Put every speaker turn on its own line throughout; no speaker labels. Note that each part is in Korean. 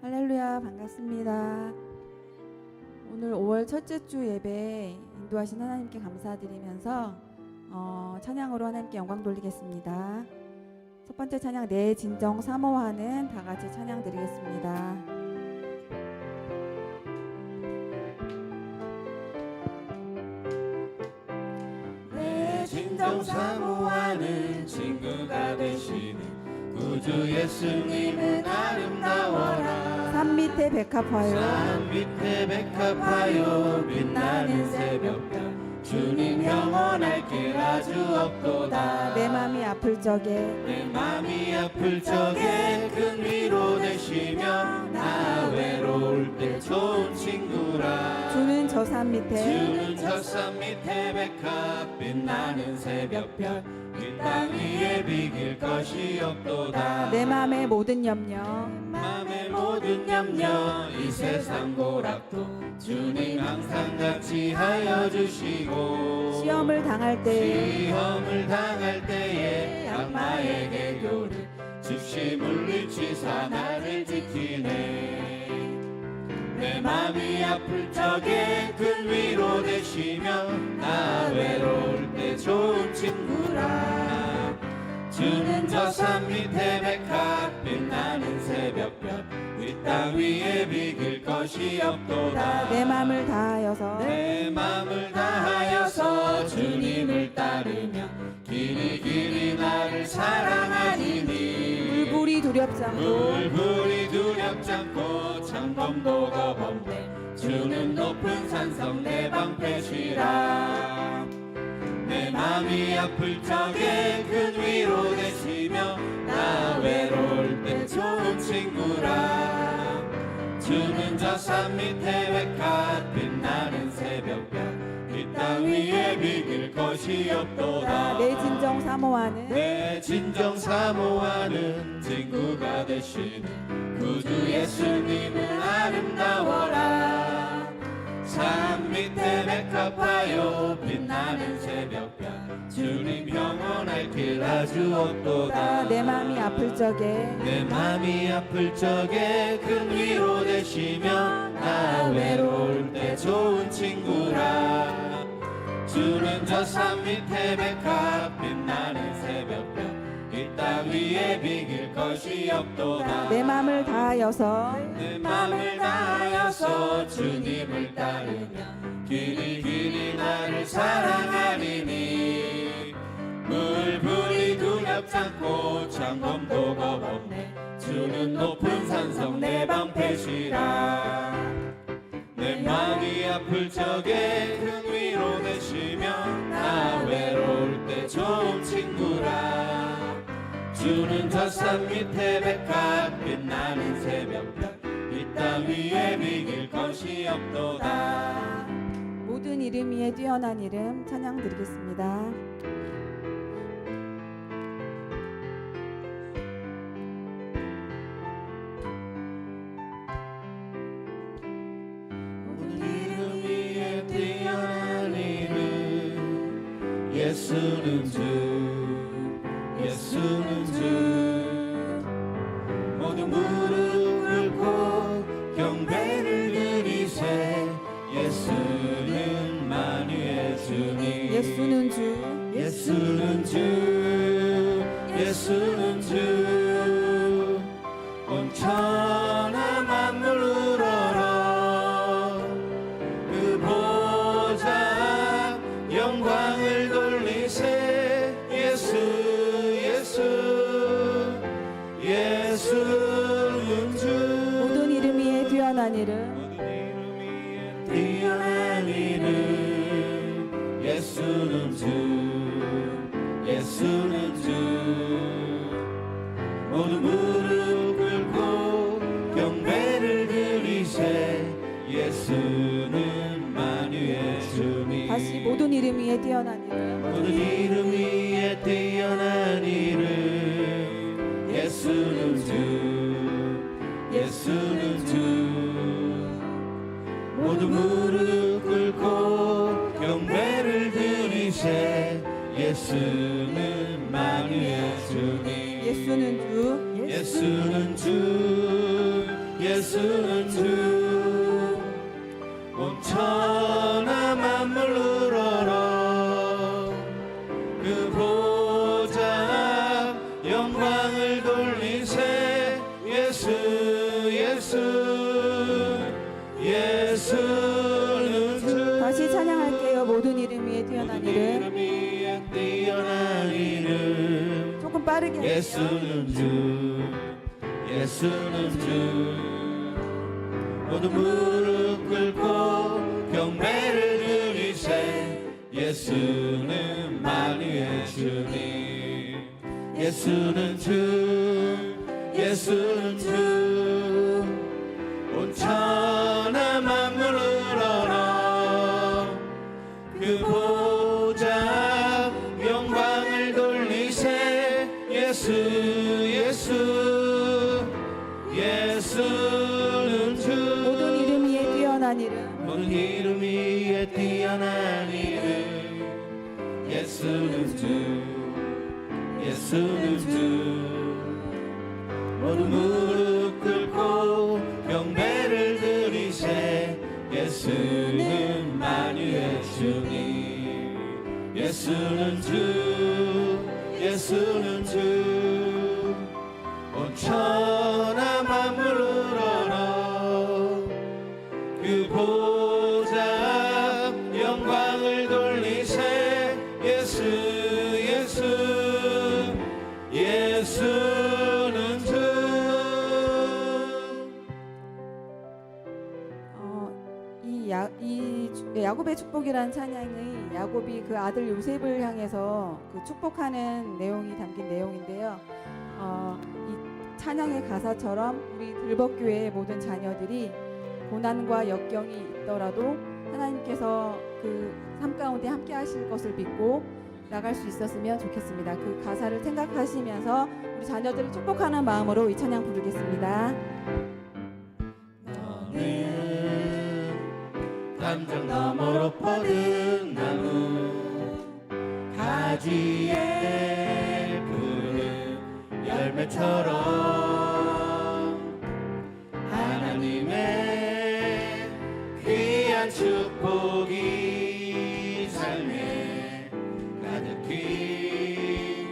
할렐루야, 반갑습니다. 오늘 5월 첫째 주 예배 인도하신 하나님께 감사드리면서 찬양으로 하나님께 영광 돌리겠습니다. 첫 번째 찬양, 내 진정 사모하는 다 같이 찬양 드리겠습니다.
내 진정 사모하는 친구가 되시는 구주 예수님은 아름다워라.
산 밑에 백합화요,
산 밑에 백합화요 빛나는 새벽별 주님 영원할 길 아주 없도다.
내 맘이 아플 적에
내 맘이 아플 적에 큰 위로 되시며 나 외로울 때 좋은 친구라.
주는 저 산 밑에
주는 저 산 밑에 백합 빛나는 새벽별 이 땅 위에 비길 것이 없도다.
내 맘의 모든 염려
맘의 모든 염려 이 세상 고락도 주님 항상 같이 하여 주시고
시험을 당할 때
시험을 당할 때에 악마에게 교를 즉시 물리치사 나를 지키네. 내 맘이 아플 적에 큰 위로 되시며 나 외로울 때 좋은 친구라. 주는 저 산 밑에 백합 빛나는 새벽별 이 땅 위에 비길 것이 없도다.
내 맘을 다하여서
내 맘을 다하여서 주님을 따르며 길이 나를 사랑하리니
물불이 두렵지 않고
물불이 두렵지 않고 창검도 거범대 주는 높은 산성 내 방패시라. 내 맘이 아플 적에 큰 위로 되시며 나 외로울 때 좋은 친구라. 주는 저 산 밑에 백합 빛나는 새벽별 이 땅 위에 비길 것이 없도다.
내 진정 사모하는
내 진정 사모하는 친구가 되시는 구주 예수님은 아름다워라. 산 밑에 백합화요 빛나는 새벽별 주님 영원할 길 아주 없도다.
내 맘이 아플 적에
내 맘이 아플 적에 큰 위로 되시며 나 외로울 때 좋은 친구라. 주는 저 산 밑에 백합 빛나는 새벽별 이 땅 위에 비길 것이 없도다.
내 맘을 다하여서
내 맘을 다하여서 주님을 따르며 길이 나를 사랑하리니 물불이 두렵지 않고 창검도 겁없네 주는 높은 산성 내 방패시라. 내 맘이 아플 적에 큰 위로 되시며 나 외로울 때 좋은 친구라. 주는 저 산 밑에 백합 빛나는 새벽별 이 땅 위에 비길 것이 없도다.
모든 이름 위에 뛰어난 이름 찬양 드리겠습니다.
모든 이름 위에 뛰어난 이름 예수는 주 예수는 주. 모두 무릎 꿇고 경배를 드리세 예수는 만유의 주님.
예수는 주
예수는 주 예수는 주. 온 천하 만물 우러러 그 보좌 영광을 돌리세 예수 예수는 주.
모든 이름 위에 뛰어난 이름
모든 이름 위에 뛰어난 이름 예수는 주 예수는 주. 모두 무릎 꿇고 경배를 드리세 예수는 만유의 주님.
다시 모든 이름 위에 뛰어난 이름
모든 이름 위에 뛰어난 이름 예수는 주 예수는 주. 모두 무릎 꿇고 경배를 드리세 예수는 만유의 주님.
예수는 주,
예수는 주, 예수는 주. 온 천하 만물 우러러 그 보좌 영광을 돌리세. 예수 예수 예수는 주.
다시 찬양할게요. 모든 이름 위에 뛰어난 이름.
이름 위에 뛰어난 이름.
조금 빠르게 할게요.
예수는 주, 예수는 주. 모두 무릎 꿇고 경배를 드리세. 예수는 만유의 주님. 예수는 주, 예수는 주. 온 천하 만물 우러러 그 보좌 영광을 돌리세. 예수 예수 예수는 주.
모든 이름 위에 뛰어난 이름.
모든 이름 위에 뛰어난 이름. 예수는 주, 예수는 주. 모두 무릎 꿇고 경배를 드리세. 예수는 만유의 주님. 예수는 주, 예수는 주. 온 천하 만물 우러러 그 보좌 영광을 돌리세. 예수 예수 예수는 주.
이 야곱의 축복이라는 찬양이 야곱이 그 아들 요셉을 향해서 그 축복하는 내용이 담긴 내용인데요. 이 찬양의 가사처럼 우리 들벅교회의 모든 자녀들이 고난과 역경이 있더라도 하나님께서 그 삶 가운데 함께 하실 것을 믿고 나갈 수 있었으면 좋겠습니다. 그 가사를 생각하시면서 우리 자녀들을 축복하는 마음으로 이 찬양 부르겠습니다.
담장 너머로 뻗은 나무 가지에 푸른 열매처럼 하나님의 귀한 축복이 삶에 가득히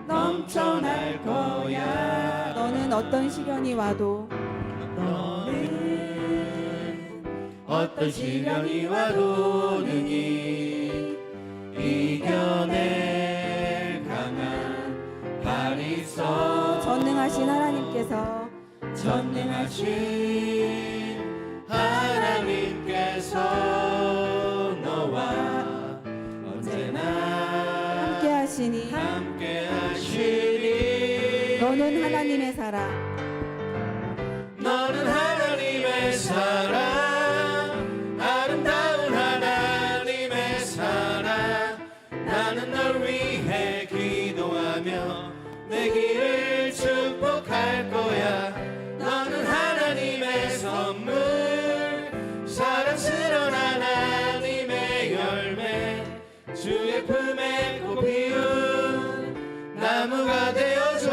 넘쳐날 거야.
너는 어떤 시련이 와도
어떤 시련이 와도 능히 이겨낼 강한 발이 있어.
전능하신 하나님께서
전능하신 하나님께서 너와 언제나
함께 하시니
함께 하시니.
너는 하나님의 사랑.
너는 하나님의 사랑. 아름다운 하나님의 사랑. 나는 널 위해 기도하며 내 길을 축복할 거야. 너는 하나님의 선물, 사랑스러운 하나님의 열매, 주의 품에 꽃 피운 나무가 되어줘.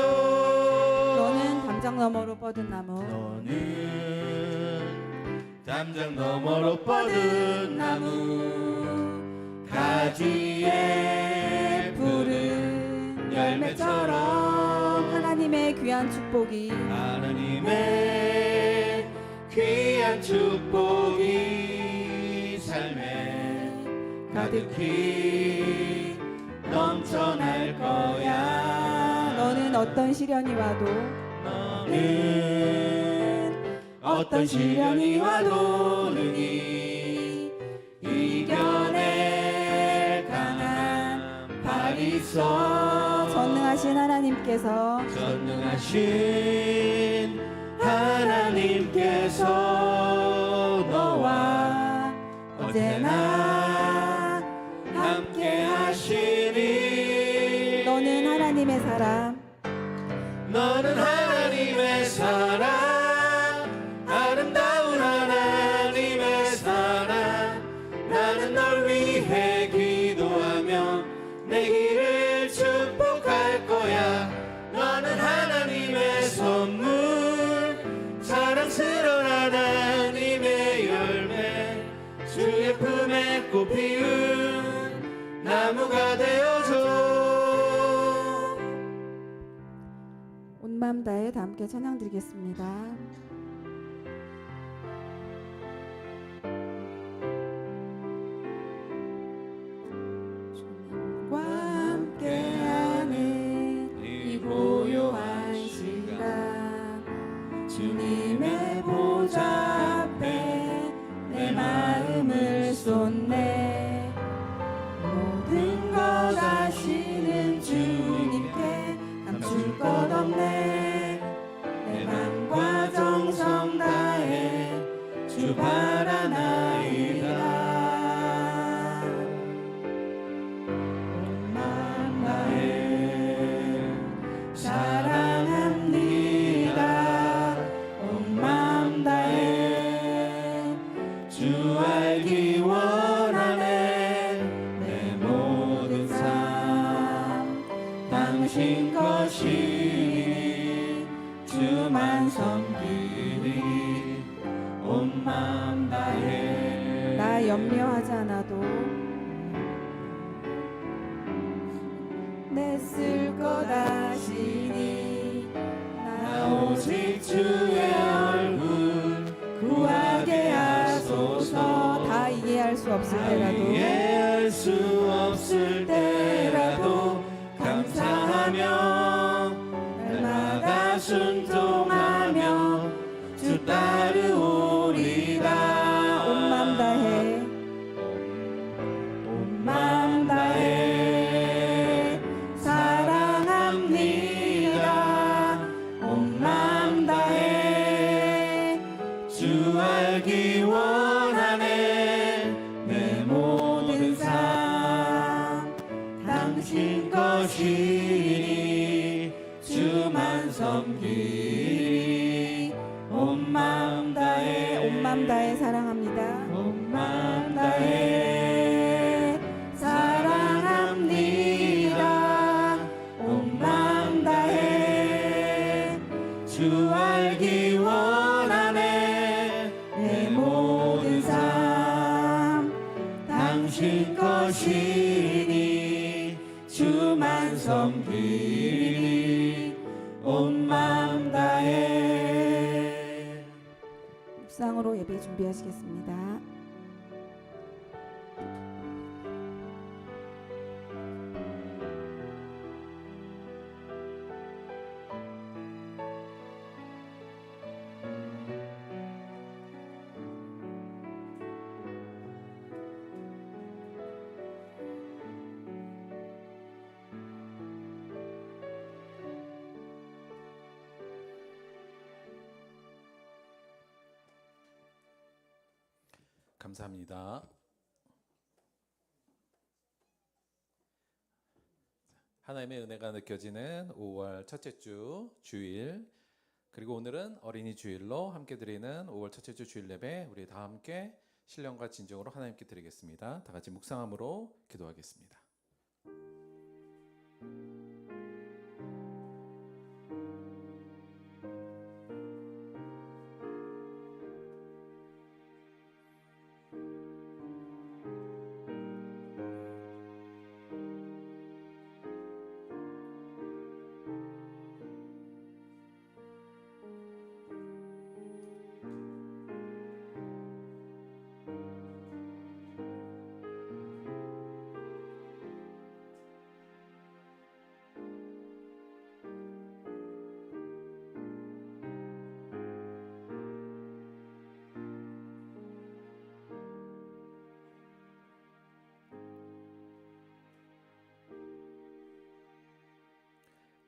너는 담장 너머로 뻗은 나무.
너는 담장 너머로 뻗은 나무 가지에 푸른 열매처럼
하나님의 귀한 축복이
하나님의 귀한 축복이 삶에 가득히 넘쳐날 거야.
너는 어떤 시련이 와도
어떤 시련이 와도 능히 이겨낼 강한 발이 있어.
전능하신 하나님께서
전능하신 하나님께서 너와 언제나 함께 하시니.
너는 하나님의 사람.
너는 하나님의 사랑. 아름다운 하나님의 사랑. 나는 널 위해 기도하며 내 길을 내가 되어줘.
온 마음 다해 다 함께 찬양 드리겠습니다. 주님과 함께하는 이 고요한 시간, 주님의 보좌 앞에 내 마음을 쏟네. 모든 것 아시는 주님께 감출 것 없네. 내 맘과 정성 다해 주 바라나이다. 온 마음 다해 사랑합니다. 온 마음 다해 주 알기 원하네. 내 모든 삶 당신 것이니 주만 섬기리. 온 마음 다해 나 염려하지 않아도 내 쓸 것 아시니. 나 오직 주의 얼굴 구하게 하소서. 다 이해할 수 없을 때라도
이해할 수 없을 때라도 감사하며 날마다 순종하며 주 따르오리라.
온 마음 다해
온 마음 다해 사랑합니다. 온 마음 다해 주 알기 원하네. 내 모든 삶 당신 것이니 주만 섬기리. 온 마음 다해
온 마음 다해 사랑합니다.
온 마음 다해 사랑합니다. 온 마음 다해 주 알기 원하네. 내 모든 삶 당신 것이니 주만 섬기리. 온 마음 다해.
묵상으로 예배 준비하시겠습니다.
감사합니다. 하나님의 은혜가 느껴지는 5월 첫째 주 주일, 그리고 오늘은 어린이 주일로 함께 드리는 5월 첫째 주 주일 예배, 우리 다 함께 신령과 진정으로 하나님께 드리겠습니다. 다 같이 묵상함으로 기도하겠습니다.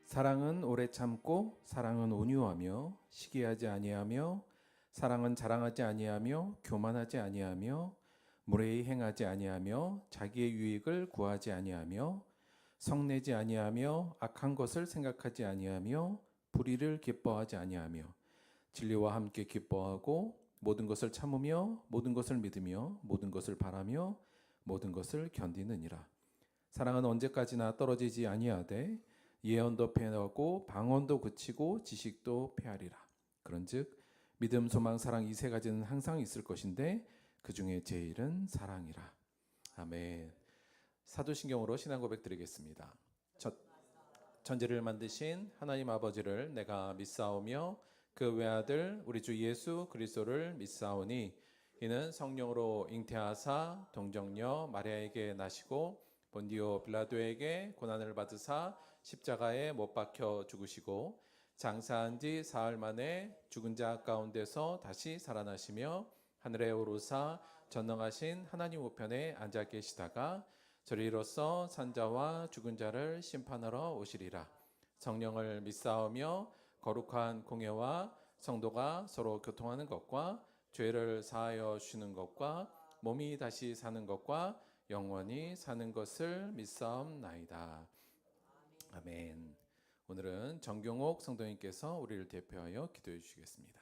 사랑은 오래 참고 사랑은 온유하며 시기하지 아니하며 사랑은 자랑하지 아니하며 교만하지 아니하며 무례히 행하지 아니하며 자기의 유익을 구하지 아니하며 성내지 아니하며 악한 것을 생각하지 아니하며 불의를 기뻐하지 아니하며 진리와 함께 기뻐하고 모든 것을 참으며 모든 것을 믿으며 모든 것을 바라며 모든 것을 견디느니라. 사랑은 언제까지나 떨어지지 아니하되 예언도 패하고 방언도 그치고 지식도 패하리라. 그런즉 믿음, 소망, 사랑 이 세 가지는 항상 있을 것인데 그 중에 제일은 사랑이라. 아멘. 사도신경으로 신앙 고백 드리겠습니다. 천지를 만드신 하나님 아버지를 내가 믿사오며 그 외아들 우리 주 예수 그리스도를 믿사오니 이는 성령으로 잉태하사 동정녀 마리아에게 나시고 본디오 빌라도에게 고난을 받으사 십자가에 못 박혀 죽으시고 장사한 지 사흘 만에 죽은 자 가운데서 다시 살아나시며 하늘에 오르사 전능하신 하나님 우편에 앉아 계시다가 저리로서 산자와 죽은 자를 심판하러 오시리라. 성령을 믿사오며 거룩한 공예와 성도가 서로 교통하는 것과 죄를 사하여 주는 것과 몸이 다시 사는 것과 영원히 사는 것을 믿사옵나이다. 아멘. 오늘은 정경옥 성도님께서 우리를 대표하여 기도해 주시겠습니다.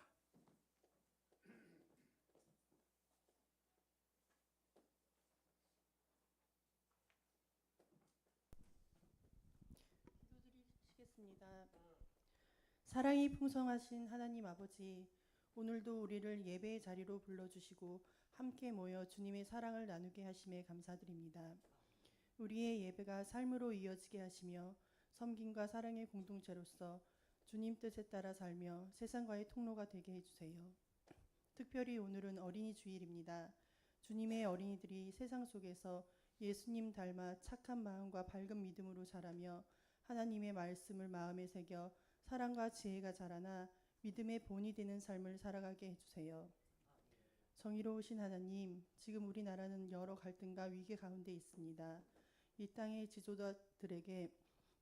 기도드리겠습니다. 사랑이 풍성하신 하나님 아버지, 오늘도 우리를 예배의 자리로 불러주시고 함께 모여 주님의 사랑을 나누게 하심에 감사드립니다. 우리의 예배가 삶으로 이어지게 하시며 섬김과 사랑의 공동체로서 주님 뜻에 따라 살며 세상과의 통로가 되게 해주세요. 특별히 오늘은 어린이 주일입니다. 주님의 어린이들이 세상 속에서 예수님 닮아 착한 마음과 밝은 믿음으로 자라며 하나님의 말씀을 마음에 새겨 사랑과 지혜가 자라나 믿음의 본이 되는 삶을 살아가게 해주세요. 정의로우신 하나님, 지금 우리나라는 여러 갈등과 위기 가운데 있습니다. 이 땅의 지도자들에게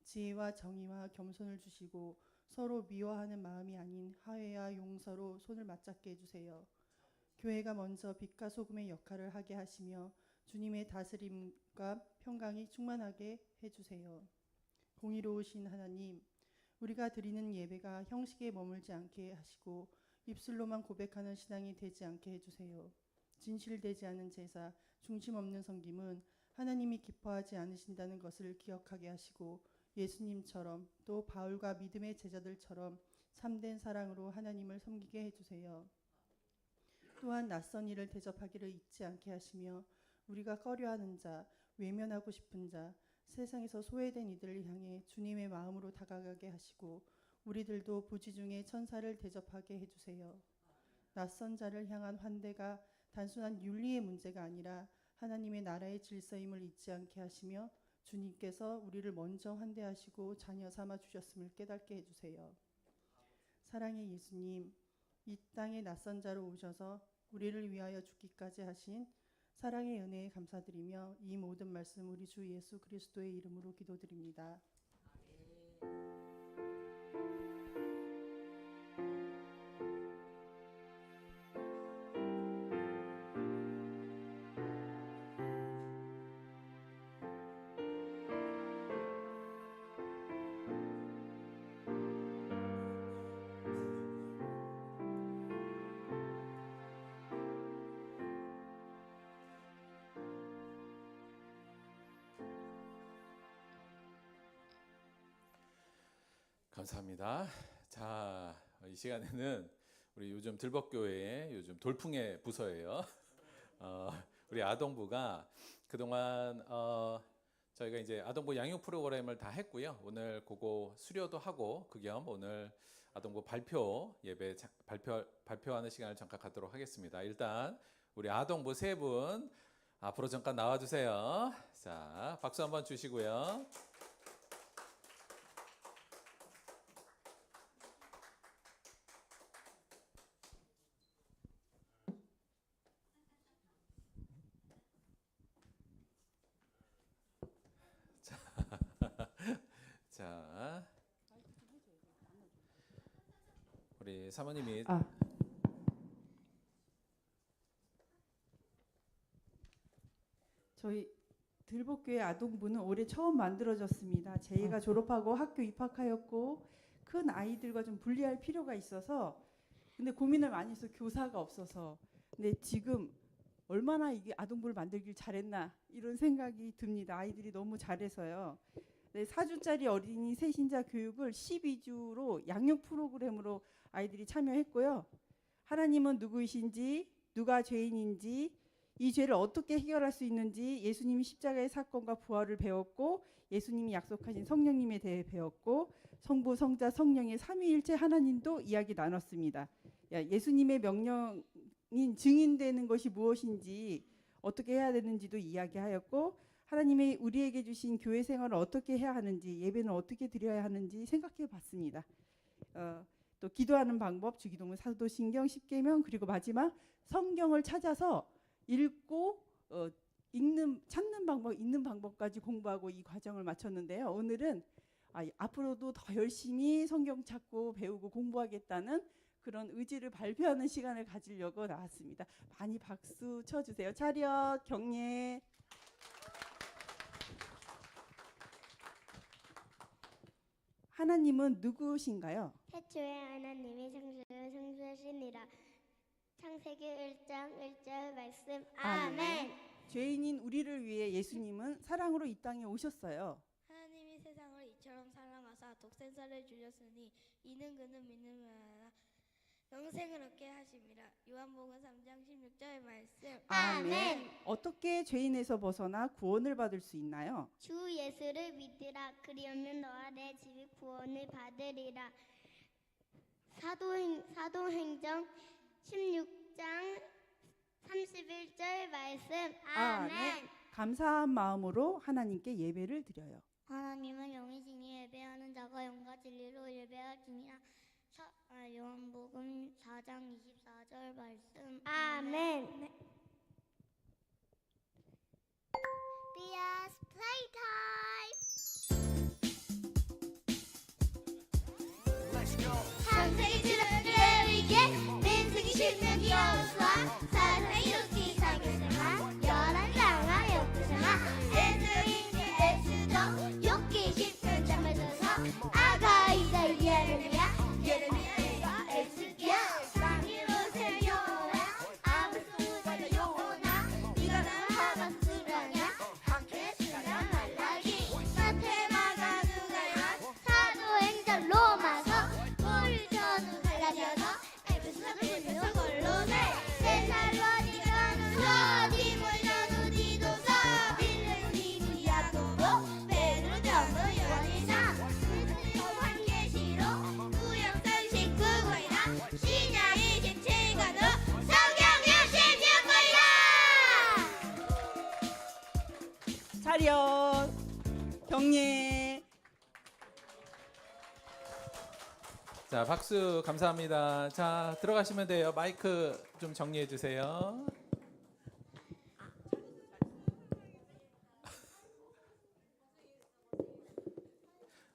지혜와 정의와 겸손을 주시고 서로 미워하는 마음이 아닌 화해와 용서로 손을 맞잡게 해주세요. 교회가 먼저 빛과 소금의 역할을 하게 하시며 주님의 다스림과 평강이 충만하게 해주세요. 공의로우신 하나님, 우리가 드리는 예배가 형식에 머물지 않게 하시고 입술로만 고백하는 신앙이 되지 않게 해주세요. 진실되지 않은 제사, 중심 없는 섬김은 하나님이 기뻐하지 않으신다는 것을 기억하게 하시고 예수님처럼 또 바울과 믿음의 제자들처럼 참된 사랑으로 하나님을 섬기게 해주세요. 또한 낯선 이를 대접하기를 잊지 않게 하시며 우리가 꺼려하는 자, 외면하고 싶은 자, 세상에서 소외된 이들을 향해 주님의 마음으로 다가가게 하시고 우리들도 부지중에 천사를 대접하게 해주세요. 낯선 자를 향한 환대가 단순한 윤리의 문제가 아니라 하나님의 나라의 질서임을 잊지 않게 하시며 주님께서 우리를 먼저 환대하시고 자녀 삼아 주셨음을 깨닫게 해주세요. 사랑의 예수님, 이 땅에 낯선 자로 오셔서 우리를 위하여 죽기까지 하신 사랑의 은혜에 감사드리며 이 모든 말씀 우리 주 예수 그리스도의 이름으로 기도드립니다.
감사합니다. 자, 이 시간에는 우리 요즘 들벅교회의 요즘 돌풍의 부서예요. 우리 아동부가 그동안 저희가 이제 아동부 양육 프로그램을 다 했고요. 오늘 그거 수료도 하고 그 겸 오늘 아동부 발표 예배 발표하는 시간을 잠깐 갖도록 하겠습니다. 일단 우리 아동부 세 분 앞으로 잠깐 나와주세요. 자, 박수 한번 주시고요. 자, 우리 사모님이
저희 들복교회 아동부는 올해 처음 만들어졌습니다. 제이가 졸업하고 학교 입학하였고 큰 아이들과 좀 분리할 필요가 있어서 근데 고민을 많이 해서 교사가 없어서 근데 지금 얼마나 이게 아동부를 만들길 잘했나 이런 생각이 듭니다. 아이들이 너무 잘해서요. 네, 4주짜리 어린이 새신자 교육을 12주로 양육 프로그램으로 아이들이 참여했고요. 하나님은 누구이신지, 누가 죄인인지, 이 죄를 어떻게 해결할 수 있는지 예수님이 십자가의 사건과 부활을 배웠고 예수님이 약속하신 성령님에 대해 배웠고 성부, 성자, 성령의 삼위일체 하나님도 이야기 나눴습니다. 예수님의 명령인 증인되는 것이 무엇인지 어떻게 해야 되는지도 이야기하였고 하나님이 우리에게 주신 교회 생활을 어떻게 해야 하는지 예배는 어떻게 드려야 하는지 생각해 봤습니다. 또 기도하는 방법, 주기도문, 사도신경, 십계명 그리고 마지막 성경을 찾아서 읽고 찾는 방법, 읽는 방법까지 공부하고 이 과정을 마쳤는데요. 오늘은 앞으로도 더 열심히 성경 찾고 배우고 공부하겠다는 그런 의지를 발표하는 시간을 가지려고 나왔습니다. 많이 박수 쳐주세요. 차렷, 경례. 하나님은 누구신가요?
태초에 하나님이 창조를 창조하시니라. 창세기 1장 1절 말씀. 아멘.
죄인인 우리를 위해 예수님은 사랑으로 이 땅에 오셨어요.
하나님이 세상을 이처럼 사랑하사 독생자를 주셨으니 이는 그는 믿는 자마다 영생을 얻게 하심이라. 요한복음 3장 16절 말씀.
아멘.
어떻게 죄인에서 벗어나 구원을 받을 수 있나요?
주 예수를 믿으라. 그리하면 너와 내 집이 구원을 받으리라. 사도행전 16장 31절 말씀. 아멘.
감사한 마음으로 하나님께 예배를 드려요.
하나님은 영이시니 예배하는 자가 영과 진리로 예배할지니라. 요한복음 4장 24절 말씀. 아멘. 비아스 플레이타임. 창세기 주를 위해 민수기 16이 여수와 사람의 이렇게 사귀었으나 11장아 역부사나 에스인이 에스더 욕기 10편 잠을 들어서 아가 이사 예레미야 에스기야 상이로세 요나 아무스우자 요나 네가 나를 하바스라냐 함께 쓰나 말라기 마테마가 누가야 사도행전 로마서 골전우 갈라디아서 에베소서 빌립보서 골로새 데살로니가 디모데도 디도서 빌레몬 디도 야고보 베드로 전도 요한일서 요한계시록 구약서 19권이나 신약 27권으로 성경 66권이다.
차렷, 경례.
자, 박수 감사합니다. 자, 들어가시면 돼요. 마이크 좀 정리해 주세요.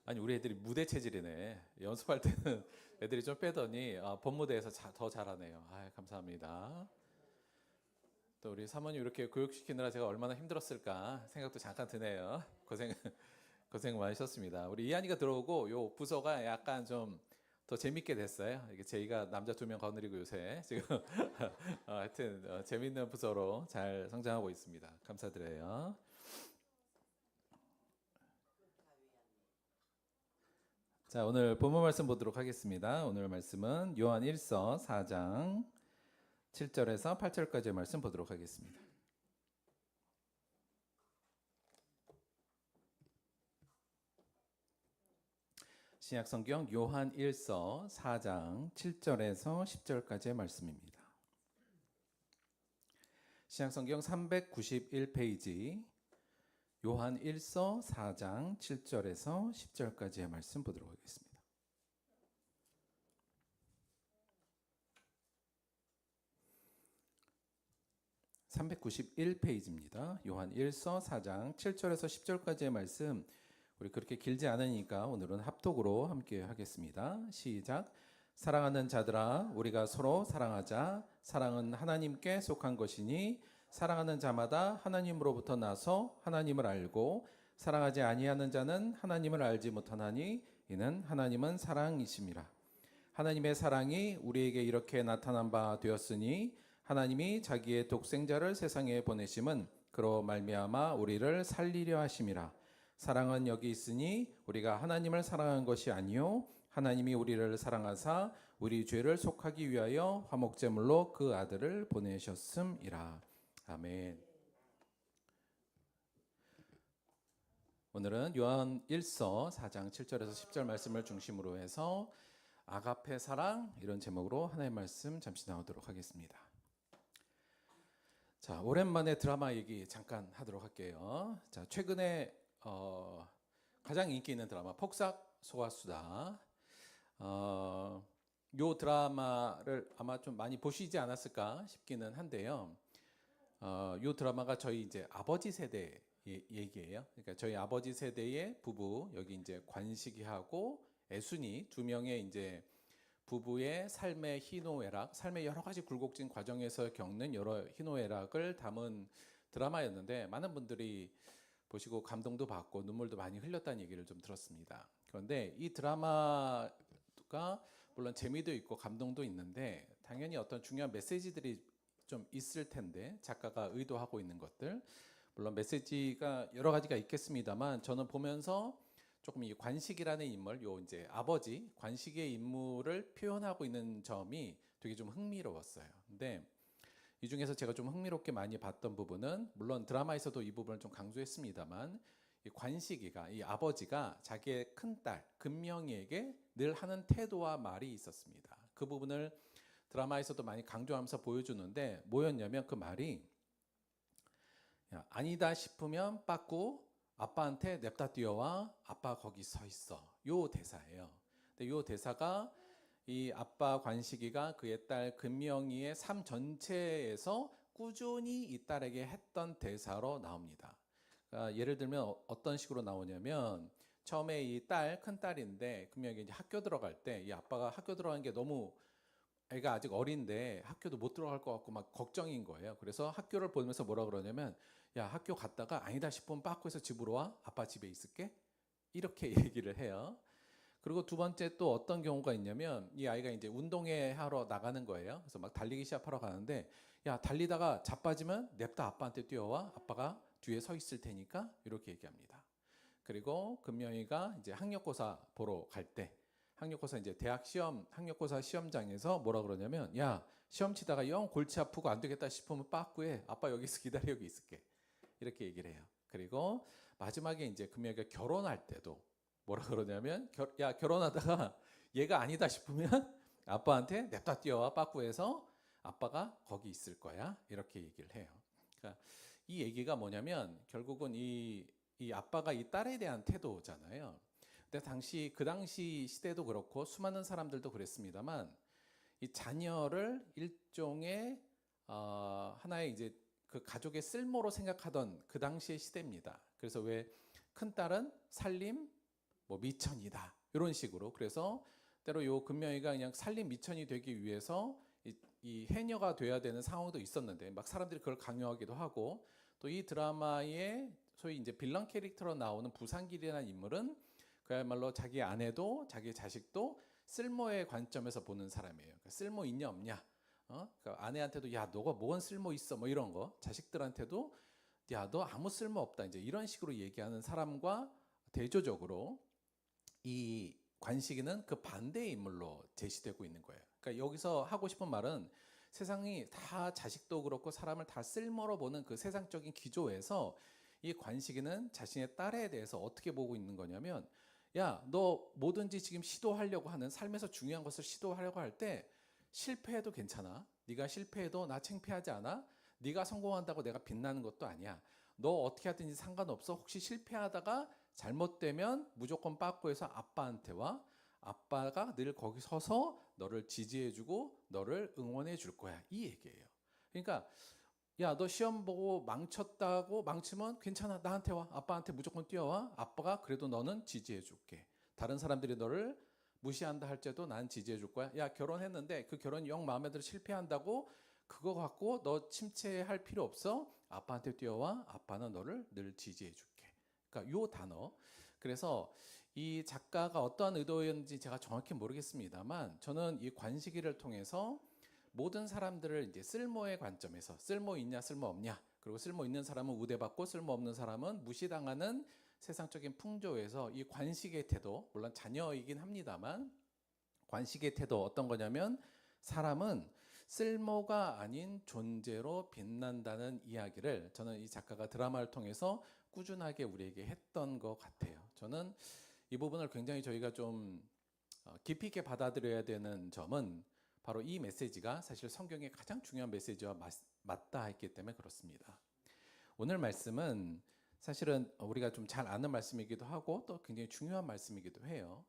아니, 우리 애들이 무대 체질이네. 연습할 때는 애들이 좀 빼더니 본무대에서 더 잘하네요. 감사합니다. 또 우리 사모님 이렇게 교육시키느라 제가 얼마나 힘들었을까 생각도 잠깐 드네요. 고생 많으셨습니다. 우리 이한이가 들어오고 요 부서가 약간 좀 더 재밌게 됐어요. 이게 제이가 남자 2명 거느리고 요새 지금 하여튼 재밌는 부서로 잘 성장하고 있습니다. 감사드려요. 자, 오늘 본문 말씀 보도록 하겠습니다. 오늘 말씀은 요한 1서 4장 7절에서 8절까지의 말씀 보도록 하겠습니다. 신약 성경 요한 1서 4장 7절에서 10절까지의 말씀입니다. 신약 성경 391페이지 요한 1서 4장 7절에서 10절까지의 말씀 보도록 하겠습니다. (391페이지입니다) 요한 1서 4장 7절에서 10절까지의 말씀, 우리 그렇게 길지 않으니까 오늘은 합독으로 함께 하겠습니다. 시작. 사랑하는 자들아, 우리가 서로 사랑하자. 사랑은 하나님께 속한 것이니 사랑하는 자마다 하나님으로부터 나서 하나님을 알고 사랑하지 아니하는 자는 하나님을 알지 못하나니 이는 하나님은 사랑이심이라. 하나님의 사랑이 우리에게 이렇게 나타난 바 되었으니 하나님이 자기의 독생자를 세상에 보내심은 그로 말미암아 우리를 살리려 하심이라. 사랑은 여기 있으니 우리가 하나님을 사랑한 것이 아니요 하나님이 우리를 사랑하사 우리 죄를 속하기 위하여 화목제물로 그 아들을 보내셨음이라. 아멘. 오늘은 요한 1서 4장 7절에서 10절 말씀을 중심으로 해서 아가페 사랑 이런 제목으로 하나의 말씀 잠시 나오도록 하겠습니다. 자, 오랜만에 드라마 얘기 잠깐 하도록 할게요. 자, 최근에 가장 인기 있는 드라마 폭삭 소가수다. 요 드라마를 아마 좀 많이 보시지 않았을까 싶기는 한데요. 요 드라마가 저희 이제 아버지 세대 얘기예요. 그러니까 저희 아버지 세대의 부부, 여기 이제 관식이하고 애순이 두 명의 이제 부부의 삶의 희노애락, 삶의 여러 가지 굴곡진 과정에서 겪는 여러 희노애락을 담은 드라마였는데 많은 분들이 보시고 감동도 받고 눈물도 많이 흘렸다는 얘기를 좀 들었습니다. 그런데 이 드라마가 물론 재미도 있고 감동도 있는데 당연히 어떤 중요한 메시지들이 좀 있을 텐데 작가가 의도하고 있는 것들, 물론 메시지가 여러 가지가 있겠습니다만 저는 보면서 조금 이 관식이라는 인물, 요 이제 아버지 관식의 인물을 표현하고 있는 점이 되게 좀 흥미로웠어요. 근데 이 중에서 제가 좀 흥미롭게 많이 봤던 부분은 물론 드라마에서도 이 부분을 좀 강조했습니다만 이 관식이가, 이 아버지가 자기의 큰딸 금명이에게 늘 하는 태도와 말이 있었습니다. 그 부분을 드라마에서도 많이 강조하면서 보여주는데 뭐였냐면 그 말이 야, 아니다 싶으면 빠꾸 아빠한테 냅다 뛰어와, 아빠 거기 서 있어. 요 대사예요. 근데 요 대사가 이 아빠 관식이가 그의 딸 금명이의 삶 전체에서 꾸준히 이 딸에게 했던 대사로 나옵니다. 그러니까 예를 들면 어떤 식으로 나오냐면 처음에 이 딸, 큰 딸인데 금명이 이제 학교 들어갈 때 이 아빠가 학교 들어가는 게 너무 애가 아직 어린데 학교도 못 들어갈 것 같고 막 걱정인 거예요. 그래서 학교를 보면서 뭐라 그러냐면 야, 학교 갔다가 아니다 싶으면 빠꾸해서 집으로 와. 아빠 집에 있을게. 이렇게 얘기를 해요. 그리고 두 번째 또 어떤 경우가 있냐면 이 아이가 이제 운동회 하러 나가는 거예요. 그래서 막 달리기 시합하러 가는데 야, 달리다가 자빠지면 냅다 아빠한테 뛰어와. 아빠가 뒤에 서 있을 테니까 이렇게 얘기합니다. 그리고 금명이가 이제 학력고사 보러 갈 때 학력고사 이제 대학 시험 학력고사 시험장에서 뭐라 그러냐면 야, 시험 치다가 영 골치 아프고 안 되겠다 싶으면 빠꾸해. 아빠 여기서 기다려 여기 있을게. 이렇게 얘기를 해요. 그리고 마지막에 이제 금명이가 결혼할 때도 뭐라 그러냐면 야, 결혼하다가 얘가 아니다 싶으면 아빠한테 냅다 뛰어와 빠꾸해서 아빠가 거기 있을 거야. 이렇게 얘기를 해요. 그러니까 이 얘기가 뭐냐면 결국은 이 아빠가 이 딸에 대한 태도잖아요. 근데 그 당시 시대도 그렇고 수많은 사람들도 그랬습니다만 이 자녀를 일종의 하나의 이제 그 가족의 쓸모로 생각하던 그 당시의 시대입니다. 그래서 왜 큰딸은 살림 뭐 미천이다 이런 식으로, 그래서 때로 요 금명이가 그냥 살림 미천이 되기 위해서 이 해녀가 돼야 되는 상황도 있었는데 막 사람들이 그걸 강요하기도 하고, 또 이 드라마의 소위 이제 빌런 캐릭터로 나오는 부산길이라는 인물은 그야말로 자기 아내도 자기 자식도 쓸모의 관점에서 보는 사람이에요. 그러니까 쓸모 있냐 없냐. 그러니까 아내한테도 야, 너가 뭔 쓸모 있어 뭐 이런 거, 자식들한테도 야, 너 아무 쓸모 없다 이제 이런 식으로 얘기하는 사람과 대조적으로 이 관식이는 그 반대의 인물로 제시되고 있는 거예요. 그러니까 여기서 하고 싶은 말은 세상이 다 자식도 그렇고 사람을 다 쓸모로 보는 그 세상적인 기조에서 이 관식이는 자신의 딸에 대해서 어떻게 보고 있는 거냐면 야, 너 뭐든지 지금 시도하려고 하는 삶에서 중요한 것을 시도하려고 할 때 실패해도 괜찮아. 네가 실패해도 나 창피하지 않아. 네가 성공한다고 내가 빛나는 것도 아니야. 너 어떻게 하든지 상관없어. 혹시 실패하다가 잘못되면 무조건 빠꾸해서 아빠한테 와. 아빠가 늘 거기 서서 너를 지지해주고 너를 응원해 줄 거야. 이 얘기예요. 그러니까 야, 너 시험 보고 망쳤다고 망치면 괜찮아. 나한테 와. 아빠한테 무조건 뛰어와. 아빠가 그래도 너는 지지해 줄게. 다른 사람들이 너를 무시한다 할지라도 난 지지해 줄 거야. 야, 결혼했는데 그 결혼 영 마음에 들어 실패한다고 그거 갖고 너 침체할 필요 없어. 아빠한테 뛰어와. 아빠는 너를 늘 지지해 줄게. 그러니까 요 단어. 그래서 이 작가가 어떠한 의도였는지 제가 정확히 모르겠습니다만 저는 이 관식이를 통해서 모든 사람들을 이제 쓸모의 관점에서 쓸모 있냐 쓸모 없냐, 그리고 쓸모 있는 사람은 우대받고 쓸모 없는 사람은 무시당하는 세상적인 풍조에서 이 관식의 태도, 물론 자녀이긴 합니다만 관식의 태도 어떤 거냐면 사람은
쓸모가 아닌 존재로 빛난다는 이야기를 저는 이 작가가 드라마를 통해서 꾸준하게 우리에게 했던 것 같아요. 저는 이 부분을 굉장히 저희가 좀 깊이 있게 받아들여야 되는 점은 바로 이 메시지가 사실 성경의 가장 중요한 메시지와 맞다 했기 때문에 그렇습니다. 오늘 말씀은 사실은 우리가 좀 잘 아는 말씀이기도 하고 또 굉장히 중요한 말씀이기도 해요.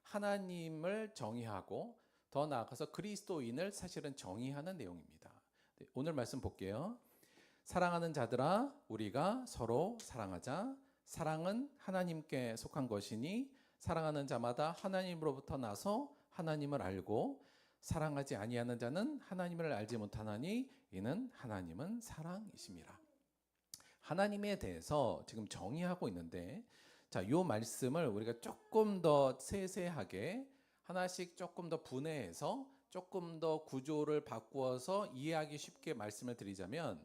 하나님을 정의하고 더 나아가서 그리스도인을 사실은 정의하는 내용입니다. 오늘 말씀 볼게요. 사랑하는 자들아 우리가 서로 사랑하자. 사랑은 하나님께 속한 것이니 사랑하는 자마다 하나님으로부터 나서 하나님을 알고 사랑하지 아니하는 자는 하나님을 알지 못하나니 이는 하나님은 사랑이심이라. 하나님에 대해서 지금 정의하고 있는데 자, 요 말씀을 우리가 조금 더 세세하게 하나씩 조금 더 분해해서 조금 더 구조를 바꾸어서 이해하기 쉽게 말씀을 드리자면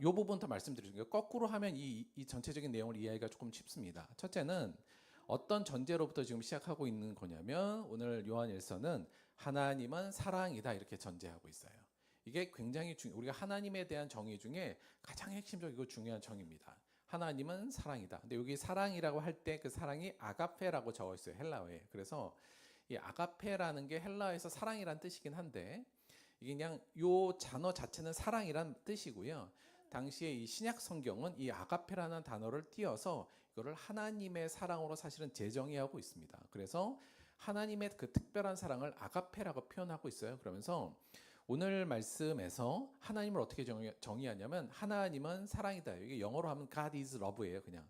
요 부분부터 말씀드리는 거거꾸로 하면 이 전체적인 내용을 이해하기가 조금 쉽습니다. 첫째는 어떤 전제로부터 지금 시작하고 있는 거냐면 오늘 요한일서는 하나님은 사랑이다 이렇게 전제하고 있어요. 이게 굉장히 우리가 하나님에 대한 정의 중에 가장 핵심적이고 중요한 정의입니다. 하나님은 사랑이다. 근데 여기 사랑이라고 할 때 그 사랑이 아가페라고 적어 있어요. 헬라어에. 그래서 이 아가페라는 게 헬라어에서 사랑이란 뜻이긴 한데 이게 그냥 요 단어 자체는 사랑이란 뜻이고요. 당시에 이 신약 성경은 이 아가페라는 단어를 띄어서 이거를 하나님의 사랑으로 사실은 재정의하고 있습니다. 그래서 하나님의 그 특별한 사랑을 아가페라고 표현하고 있어요. 그러면서 오늘 말씀에서 하나님을 어떻게 정의하냐면 하나님은 사랑이다. 이게 영어로 하면 God is love예요. 그냥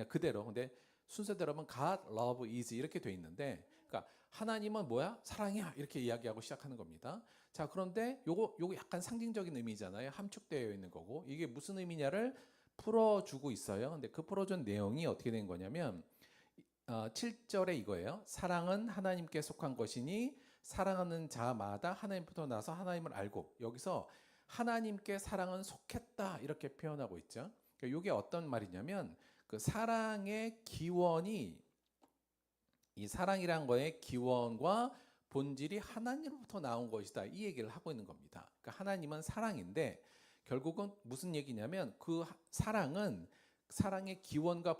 그대로. 근데 순서대로 하면 God love is 이렇게 돼 있는데 그러니까 하나님은 뭐야? 사랑이야. 이렇게 이야기하고 시작하는 겁니다. 자, 그런데 요거 약간 상징적인 의미잖아요. 함축되어 있는 거고. 이게 무슨 의미냐를 풀어주고 있어요. 근데 그 풀어준 내용이 어떻게 된 거냐면 7절에 이거예요. 사랑은 하나님께 속한 것이니 사랑하는 자마다 하나님부터 나서 하나님을 알고 여기서 하나님께 사랑은 속했다 이렇게 표현하고 있죠. 그러니까 이게 어떤 말이냐면 그 사랑의 기원이 이 사랑이란 거의 기원과 본질이 하나님으로부터 나온 것이다 이 얘기를 하고 있는 겁니다. 그러니까 하나님은 사랑인데 결국은 무슨 얘기냐면 그 사랑은 사랑의 기원과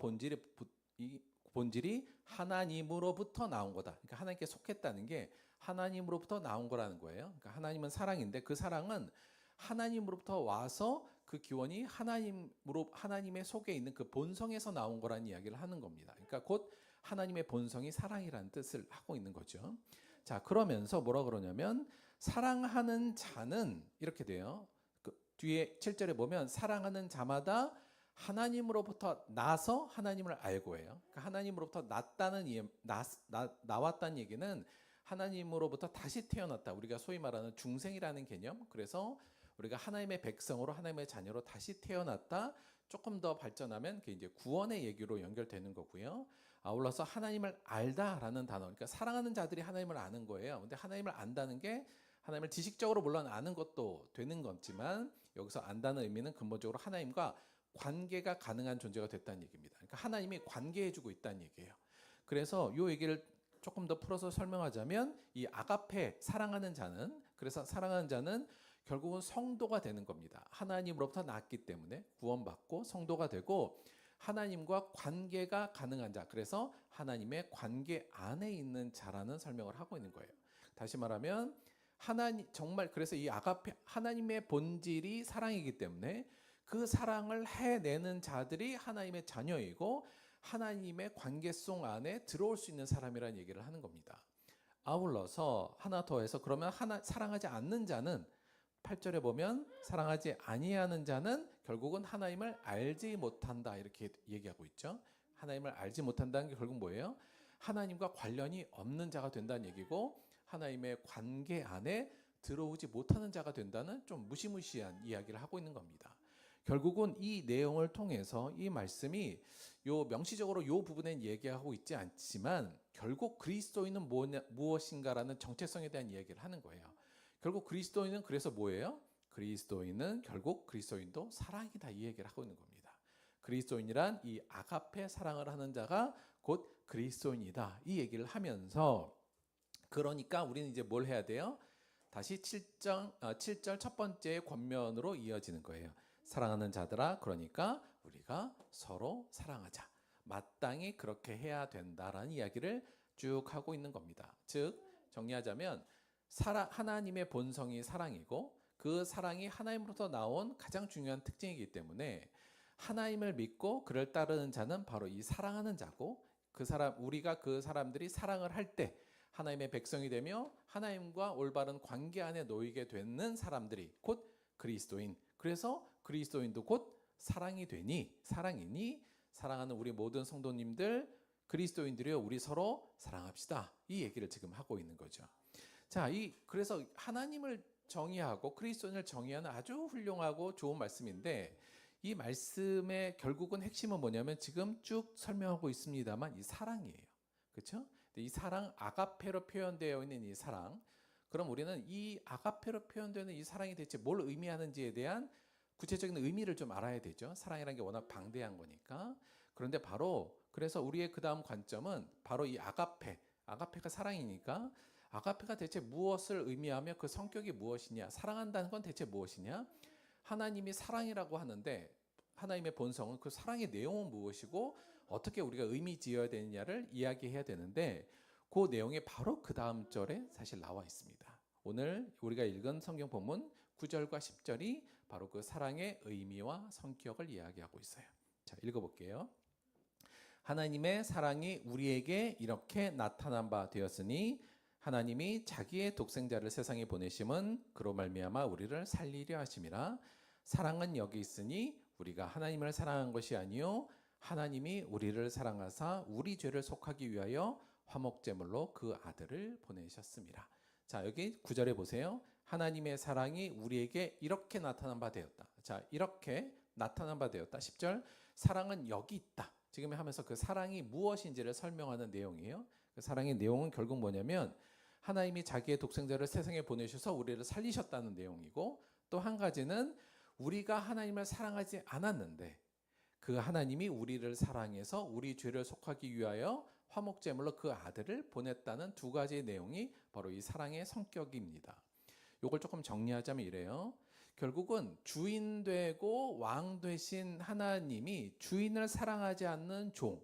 본질이 하나님으로부터 나온 거다. 그러니까 하나님께 속했다는 게 하나님으로부터 나온 거라는 거예요. 그러니까 하나님은 사랑인데 그 사랑은 하나님으로부터 와서 그 기원이 하나님의 속에 있는 그 본성에서 나온 거라는 이야기를 하는 겁니다. 그러니까 곧 하나님의 본성이 사랑이라는 뜻을 하고 있는 거죠. 자, 그러면서 뭐라 그러냐면 사랑하는 자는 이렇게 돼요. 그 뒤에 7절에 보면 사랑하는 자마다 하나님으로부터 나서 하나님을 알고 해요. 그러니까 하나님으로부터 나왔다는 얘기는 하나님으로부터 다시 태어났다. 우리가 소위 말하는 중생이라는 개념. 그래서 우리가 하나님의 백성으로 하나님의 자녀로 다시 태어났다. 조금 더 발전하면 그게 이제 구원의 얘기로 연결되는 거고요. 아울러서 하나님을 알다라는 단어. 그러니까 사랑하는 자들이 하나님을 아는 거예요. 근데 하나님을 안다는 게 하나님을 지식적으로 물론 아는 것도 되는 거지만 여기서 안다는 의미는 근본적으로 하나님과 관계가 가능한 존재가 됐다는 얘기입니다. 그러니까 하나님이 관계해주고 있다는 얘기예요. 그래서 이 얘기를 조금 더 풀어서 설명하자면 이 아가페 사랑하는 자는 그래서 사랑하는 자는 결국은 성도가 되는 겁니다. 하나님으로부터 낳았기 때문에 구원받고 성도가 되고 하나님과 관계가 가능한 자. 그래서 하나님의 관계 안에 있는 자라는 설명을 하고 있는 거예요. 다시 말하면 정말 그래서 이 아가페 하나님의 본질이 사랑이기 때문에 그 사랑을 해내는 자들이 하나님의 자녀이고 하나님의 관계성 안에 들어올 수 있는 사람이라는 얘기를 하는 겁니다. 아울러서 하나 더 해서 그러면 사랑하지 않는 자는 8절에 보면 사랑하지 아니하는 자는 결국은 하나님을 알지 못한다 이렇게 얘기하고 있죠. 하나님을 알지 못한다는 게 결국 뭐예요? 하나님과 관련이 없는 자가 된다는 얘기고 하나님의 관계 안에 들어오지 못하는 자가 된다는 좀 무시무시한 이야기를 하고 있는 겁니다. 결국은 이 내용을 통해서 이 말씀이 명시적으로 요 부분엔 얘기하고 있지 않지만 결국 그리스도인은 무엇인가라는 정체성에 대한 이야기를 하는 거예요. 결국 그리스도인은 그래서 뭐예요? 그리스도인은 결국 그리스도인도 사랑이다 이 얘기를 하고 있는 겁니다. 그리스도인이란 이 아가페 사랑을 하는 자가 곧 그리스도인이다 이 얘기를 하면서 그러니까 우리는 이제 뭘 해야 돼요? 다시 7절 첫 번째 권면으로 이어지는 거예요. 사랑하는 자들아, 그러니까 우리가 서로 사랑하자. 마땅히 그렇게 해야 된다라는 이야기를 쭉 하고 있는 겁니다. 즉 정리하자면 하나님의 본성이 사랑이고 그 사랑이 하나님으로부터 나온 가장 중요한 특징이기 때문에 하나님을 믿고 그를 따르는 자는 바로 이 사랑하는 자고 우리가 그 사람들이 사랑을 할 때 하나님의 백성이 되며 하나님과 올바른 관계 안에 놓이게 되는 사람들이 곧 그리스도인. 그래서 그리스도인도 곧 사랑이니 사랑하는 우리 모든 성도님들 그리스도인들이여 우리 서로 사랑합시다. 이 얘기를 지금 하고 있는 거죠. 자, 그래서 하나님을 정의하고 그리스도인을 정의하는 아주 훌륭하고 좋은 말씀인데 이 말씀의 결국은 핵심은 뭐냐면 지금 쭉 설명하고 있습니다만 이 사랑이에요. 그렇죠? 이 사랑, 아가페로 표현되어 있는 이 사랑. 그럼 우리는 이 아가페로 표현되는 이 사랑이 대체 뭘 의미하는지에 대한 구체적인 의미를 좀 알아야 되죠. 사랑이라는 게 워낙 방대한 거니까. 그런데 그래서 우리의 그 다음 관점은 바로 이 아가페가 사랑이니까 아가페가 대체 무엇을 의미하며 그 성격이 무엇이냐, 사랑한다는 건 대체 무엇이냐, 하나님이 사랑이라고 하는데 하나님의 본성은 그 사랑의 내용은 무엇이고 어떻게 우리가 의미 지어야 되느냐를 이야기해야 되는데 그 내용이 바로 그 다음 절에 사실 나와 있습니다. 오늘 우리가 읽은 성경 본문 9절과 10절이 바로 그 사랑의 의미와 성격을 이야기하고 있어요. 자, 읽어볼게요. 하나님의 사랑이 우리에게 이렇게 나타난 바 되었으니 하나님이 자기의 독생자를 세상에 보내심은 그로 말미암아 우리를 살리려 하심이라. 사랑은 여기 있으니 우리가 하나님을 사랑한 것이 아니요 하나님이 우리를 사랑하사 우리 죄를 속하기 위하여 화목제물로 그 아들을 보내셨습니다. 자, 여기 9절에 보세요. 하나님의 사랑이 우리에게 이렇게 나타난 바 되었다. 자, 이렇게 나타난 바 되었다. 10절 사랑은 여기 있다. 지금 하면서 그 사랑이 무엇인지를 설명하는 내용이에요. 그 사랑의 내용은 결국 뭐냐면 하나님이 자기의 독생자를 세상에 보내셔서 우리를 살리셨다는 내용이고 또 한 가지는 우리가 하나님을 사랑하지 않았는데 그 하나님이 우리를 사랑해서 우리 죄를 속하기 위하여 화목제물로 그 아들을 보냈다는 두 가지의 내용이 바로 이 사랑의 성격입니다. 이걸 조금 정리하자면 이래요. 결국은 주인 되고 왕 되신 하나님이 주인을 사랑하지 않는 종,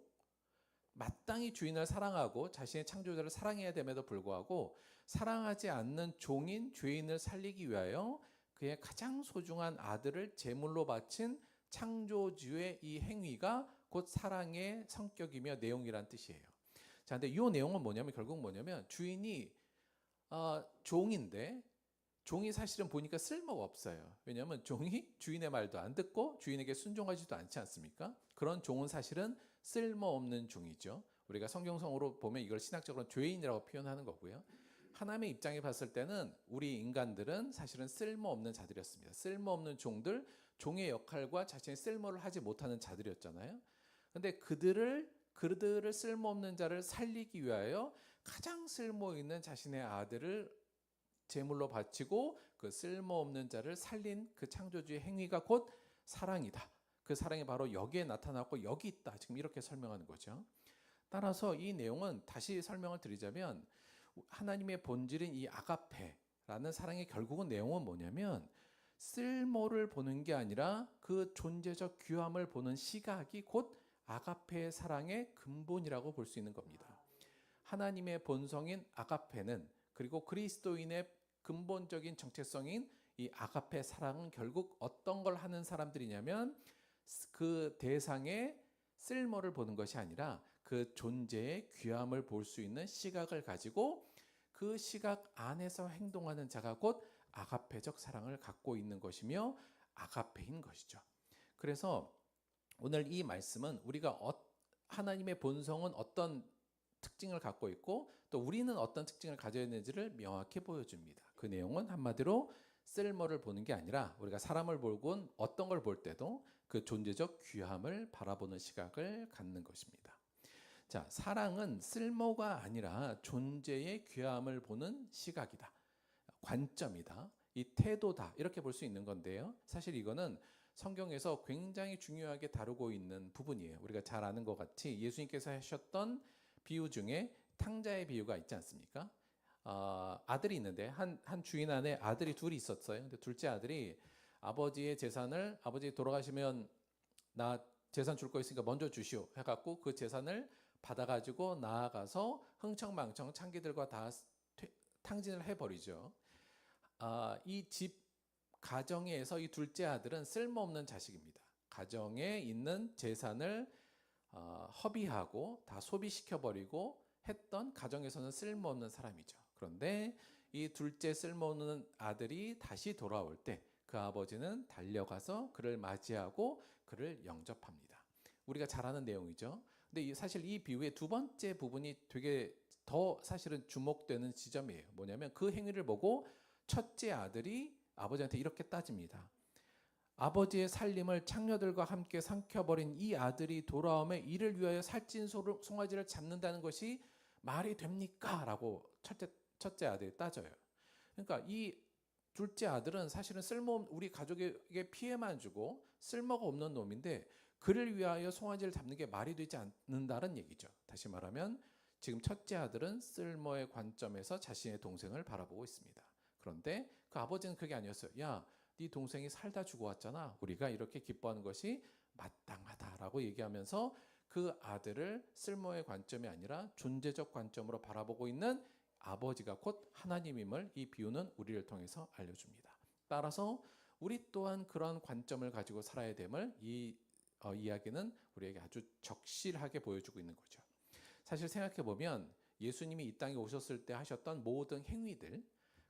마땅히 주인을 사랑하고 자신의 창조자를 사랑해야 됨에도 불구하고 사랑하지 않는 종인 죄인을 살리기 위하여 그의 가장 소중한 아들을 제물로 바친 창조주의 이 행위가 곧 사랑의 성격이며 내용이란 뜻이에요. 자, 근데 이 내용은 결국 뭐냐면 주인이 종인데 종이 사실은 보니까 쓸모가 없어요. 왜냐하면 종이 주인의 말도 안 듣고 주인에게 순종하지도 않지 않습니까? 그런 종은 사실은 쓸모없는 종이죠. 우리가 성경성으로 보면 이걸 신학적으로 죄인이라고 표현하는 거고요. 하나님의 입장에 봤을 때는 우리 인간들은 사실은 쓸모없는 자들이었습니다. 쓸모없는 종들, 종의 역할과 자신의 쓸모를 하지 못하는 자들이었잖아요. 근데 그들을 쓸모없는 자를 살리기 위하여 가장 쓸모 있는 자신의 아들을 제물로 바치고 그 쓸모없는 자를 살린 그 창조주의 행위가 곧 사랑이다. 그 사랑이 바로 여기에 나타났고 여기 있다. 지금 이렇게 설명하는 거죠. 따라서 이 내용은 다시 설명을 드리자면 하나님의 본질인 이 아가페라는 사랑의 결국은 내용은 뭐냐면 쓸모를 보는 게 아니라 그 존재적 귀함을 보는 시각이 곧 아가페의 사랑의 근본이라고 볼 수 있는 겁니다. 하나님의 본성인 아가페는 그리고 그리스도인의 근본적인 정체성인 이 아가페 사랑은 결국 어떤 걸 하는 사람들이냐면 그 대상의 쓸모를 보는 것이 아니라 그 존재의 귀함을 볼 수 있는 시각을 가지고 그 시각 안에서 행동하는 자가 곧 아가페적 사랑을 갖고 있는 것이며 아가페인 것이죠. 그래서 오늘 이 말씀은 우리가 하나님의 본성은 어떤 특징을 갖고 있고 또 우리는 어떤 특징을 가져야 되는지를 명확히 보여줍니다. 그 내용은 한마디로 쓸모를 보는 게 아니라 우리가 사람을 보건 어떤 걸 볼 때도 그 존재적 귀함을 바라보는 시각을 갖는 것입니다. 자, 사랑은 쓸모가 아니라 존재의 귀함을 보는 시각이다. 관점이다. 이 태도다. 이렇게 볼 수 있는 건데요. 사실 이거는 성경에서 굉장히 중요하게 다루고 있는 부분이에요. 우리가 잘 아는 것 같이 예수님께서 하셨던 비유 중에 탕자의 비유가 있지 않습니까? 아들이 있는데 한 주인 안에 아들이 둘이 있었어요. 근데 둘째 아들이 아버지의 재산을 아버지 돌아가시면 나 재산 줄 거 있으니까 먼저 주시오 해갖고 그 재산을 받아가지고 나아가서 흥청망청 창기들과 다 탕진을 해버리죠. 이 집 가정에서 이 둘째 아들은 쓸모없는 자식입니다. 가정에 있는 재산을 허비하고 다 소비시켜버리고 했던 가정에서는 쓸모없는 사람이죠. 그런데 이 둘째 쓸모없는 아들이 다시 돌아올 때 그 아버지는 달려가서 그를 맞이하고 그를 영접합니다. 우리가 잘 아는 내용이죠. 근데 사실 이 비유의 두 번째 부분이 되게 더 사실은 주목되는 지점이에요. 뭐냐면 그 행위를 보고 첫째 아들이 아버지한테 이렇게 따집니다. 아버지의 살림을 창녀들과 함께 삼켜버린 이 아들이 돌아오며 이를 위하여 살찐 송아지를 잡는다는 것이 말이 됩니까? 라고 첫째 아들이 따져요. 그러니까 이 둘째 아들은 사실은 우리 가족에게 피해만 주고 쓸모가 없는 놈인데 그를 위하여 송아지를 잡는 게 말이 되지 않는다는 얘기죠. 다시 말하면 지금 첫째 아들은 쓸모의 관점에서 자신의 동생을 바라보고 있습니다. 그런데 그 아버지는 그게 아니었어요. 야, 네 동생이 살다 죽어왔잖아. 우리가 이렇게 기뻐하는 것이 마땅하다라고 얘기하면서 그 아들을 쓸모의 관점이 아니라 존재적 관점으로 바라보고 있는 아버지가 곧 하나님임을 이 비유는 우리를 통해서 알려줍니다. 따라서 우리 또한 그런 관점을 가지고 살아야 됨을 이 이야기는 우리에게 아주 적실하게 보여주고 있는 거죠. 사실 생각해 보면 예수님이 이 땅에 오셨을 때 하셨던 모든 행위들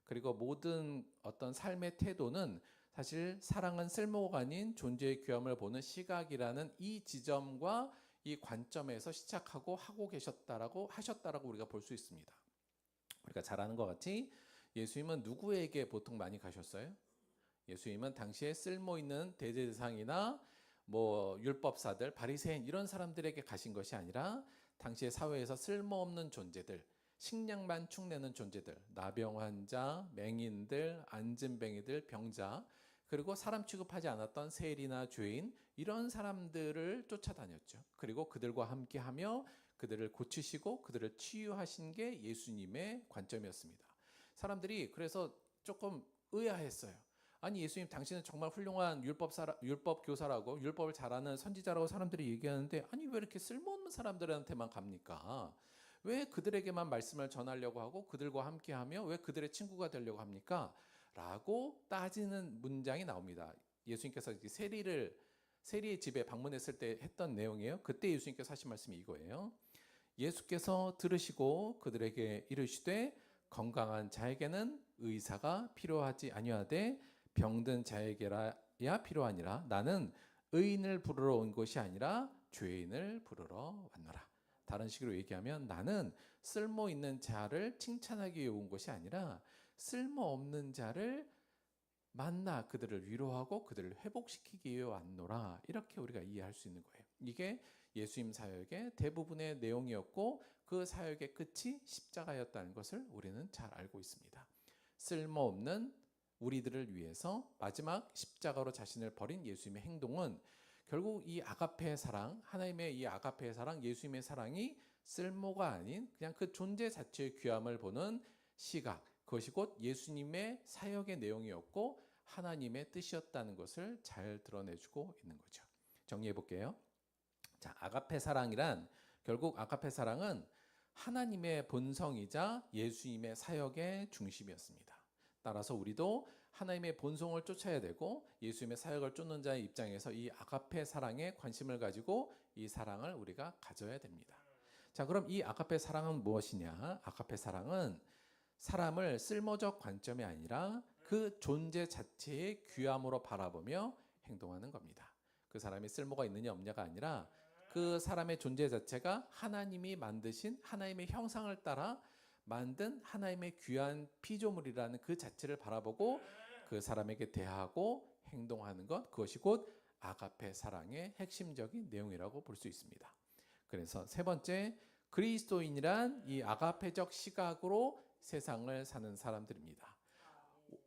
그리고 모든 어떤 삶의 태도는 사실 사랑은 쓸모가 아닌 존재의 귀함을 보는 시각이라는 이 지점과 이 관점에서 시작하고 하고 계셨다라고 하셨다라고 우리가 볼 수 있습니다. 우리가 잘 아는 것 같이 예수님은 누구에게 보통 많이 가셨어요? 예수님은 당시에 쓸모 있는 대제사장이나 뭐 율법사들, 바리새인 이런 사람들에게 가신 것이 아니라 당시의 사회에서 쓸모없는 존재들, 식량만 축내는 존재들, 나병 환자, 맹인들, 안진뱅이들, 병자, 그리고 사람 취급하지 않았던 세리나 죄인 이런 사람들을 쫓아다녔죠. 그리고 그들과 함께하며 그들을 고치시고 그들을 치유하신 게 예수님의 관점이었습니다. 사람들이 그래서 조금 의아했어요. 아니 예수님 당신은 정말 훌륭한 율법 교사라고 율법을 잘하는 선지자라고 사람들이 얘기하는데 아니 왜 이렇게 쓸모없는 사람들한테만 갑니까? 왜 그들에게만 말씀을 전하려고 하고 그들과 함께하며 왜 그들의 친구가 되려고 합니까? 라고 따지는 문장이 나옵니다. 예수님께서 세리의 집에 방문했을 때 했던 내용이에요. 그때 예수님께서 하신 말씀이 이거예요. 예수께서 들으시고 그들에게 이르시되 건강한 자에게는 의사가 필요하지 아니하되 병든 자에게라야 필요하니라. 나는 의인을 부르러 온 것이 아니라 죄인을 부르러 왔노라. 다른 식으로 얘기하면 나는 쓸모 있는 자를 칭찬하기 위해 온 것이 아니라 쓸모 없는 자를 만나 그들을 위로하고 그들을 회복시키기 위해 왔노라. 이렇게 우리가 이해할 수 있는 거예요. 이게 예수님 사역의 대부분의 내용이었고 그 사역의 끝이 십자가였다는 것을 우리는 잘 알고 있습니다. 쓸모없는 우리들을 위해서 마지막 십자가로 자신을 버린 예수님의 행동은 결국 이 아가페의 사랑, 하나님의 이 아가페의 사랑, 예수님의 사랑이 쓸모가 아닌 그냥 그 존재 자체의 귀함을 보는 시각, 그것이 곧 예수님의 사역의 내용이었고 하나님의 뜻이었다는 것을 잘 드러내주고 있는 거죠. 정리해 볼게요. 자, 아가페 사랑이란 결국 아가페 사랑은 하나님의 본성이자 예수님의 사역의 중심이었습니다. 따라서 우리도 하나님의 본성을 쫓아야 되고 예수님의 사역을 쫓는 자의 입장에서 이 아가페 사랑에 관심을 가지고 이 사랑을 우리가 가져야 됩니다. 자, 그럼 이 아가페 사랑은 무엇이냐? 아가페 사랑은 사람을 쓸모적 관점이 아니라 그 존재 자체의 귀함으로 바라보며 행동하는 겁니다. 그 사람이 쓸모가 있느냐 없냐가 아니라 그 사람의 존재 자체가 하나님이 만드신 하나님의 형상을 따라 만든 하나님의 귀한 피조물이라는 그 자체를 바라보고 그 사람에게 대하고 행동하는 것, 그것이 곧 아가페 사랑의 핵심적인 내용이라고 볼 수 있습니다. 그래서 세 번째, 그리스도인이란 이 아가페적 시각으로 세상을 사는 사람들입니다.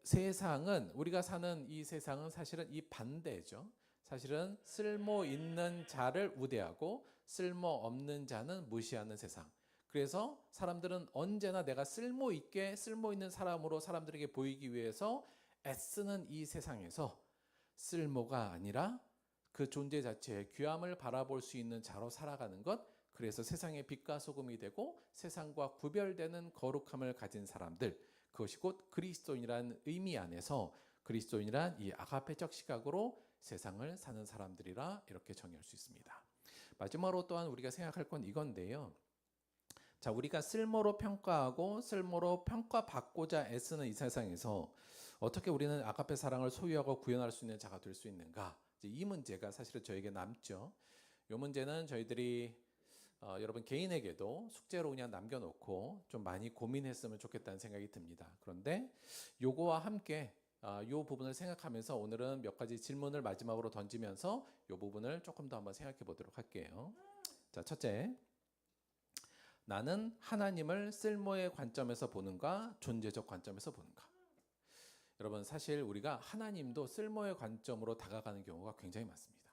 세상은 우리가 사는 이 세상은 사실은 이 반대죠. 사실은 쓸모 있는 자를 우대하고 쓸모 없는 자는 무시하는 세상. 그래서 사람들은 언제나 내가 쓸모 있게 쓸모 있는 사람으로 사람들에게 보이기 위해서 애쓰는 이 세상에서 쓸모가 아니라 그 존재 자체의 귀함을 바라볼 수 있는 자로 살아가는 것, 그래서 세상의 빛과 소금이 되고 세상과 구별되는 거룩함을 가진 사람들, 그것이 곧 그리스도인이라는 의미 안에서 그리스도인이란 이 아가페적 시각으로 세상을 사는 사람들이라 이렇게 정의할 수 있습니다. 마지막으로 또한 우리가 생각할 건 이건데요. 자, 우리가 쓸모로 평가하고 쓸모로 평가받고자 애쓰는 이 세상에서 어떻게 우리는 아가페 사랑을 소유하고 구현할 수 있는 자가 될 수 있는가? 이 문제가 사실은 저에게 남죠. 이 문제는 저희들이 여러분 개인에게도 숙제로 그냥 남겨놓고 좀 많이 고민했으면 좋겠다는 생각이 듭니다. 그런데 요거와 함께 이 부분을 생각하면서 오늘은 몇 가지 질문을 마지막으로 던지면서 이 부분을 조금 더 한번 생각해 보도록 할게요. 자, 첫째, 나는 하나님을 쓸모의 관점에서 보는가, 존재적 관점에서 보는가? 여러분, 사실 우리가 하나님도 쓸모의 관점으로 다가가는 경우가 굉장히 많습니다.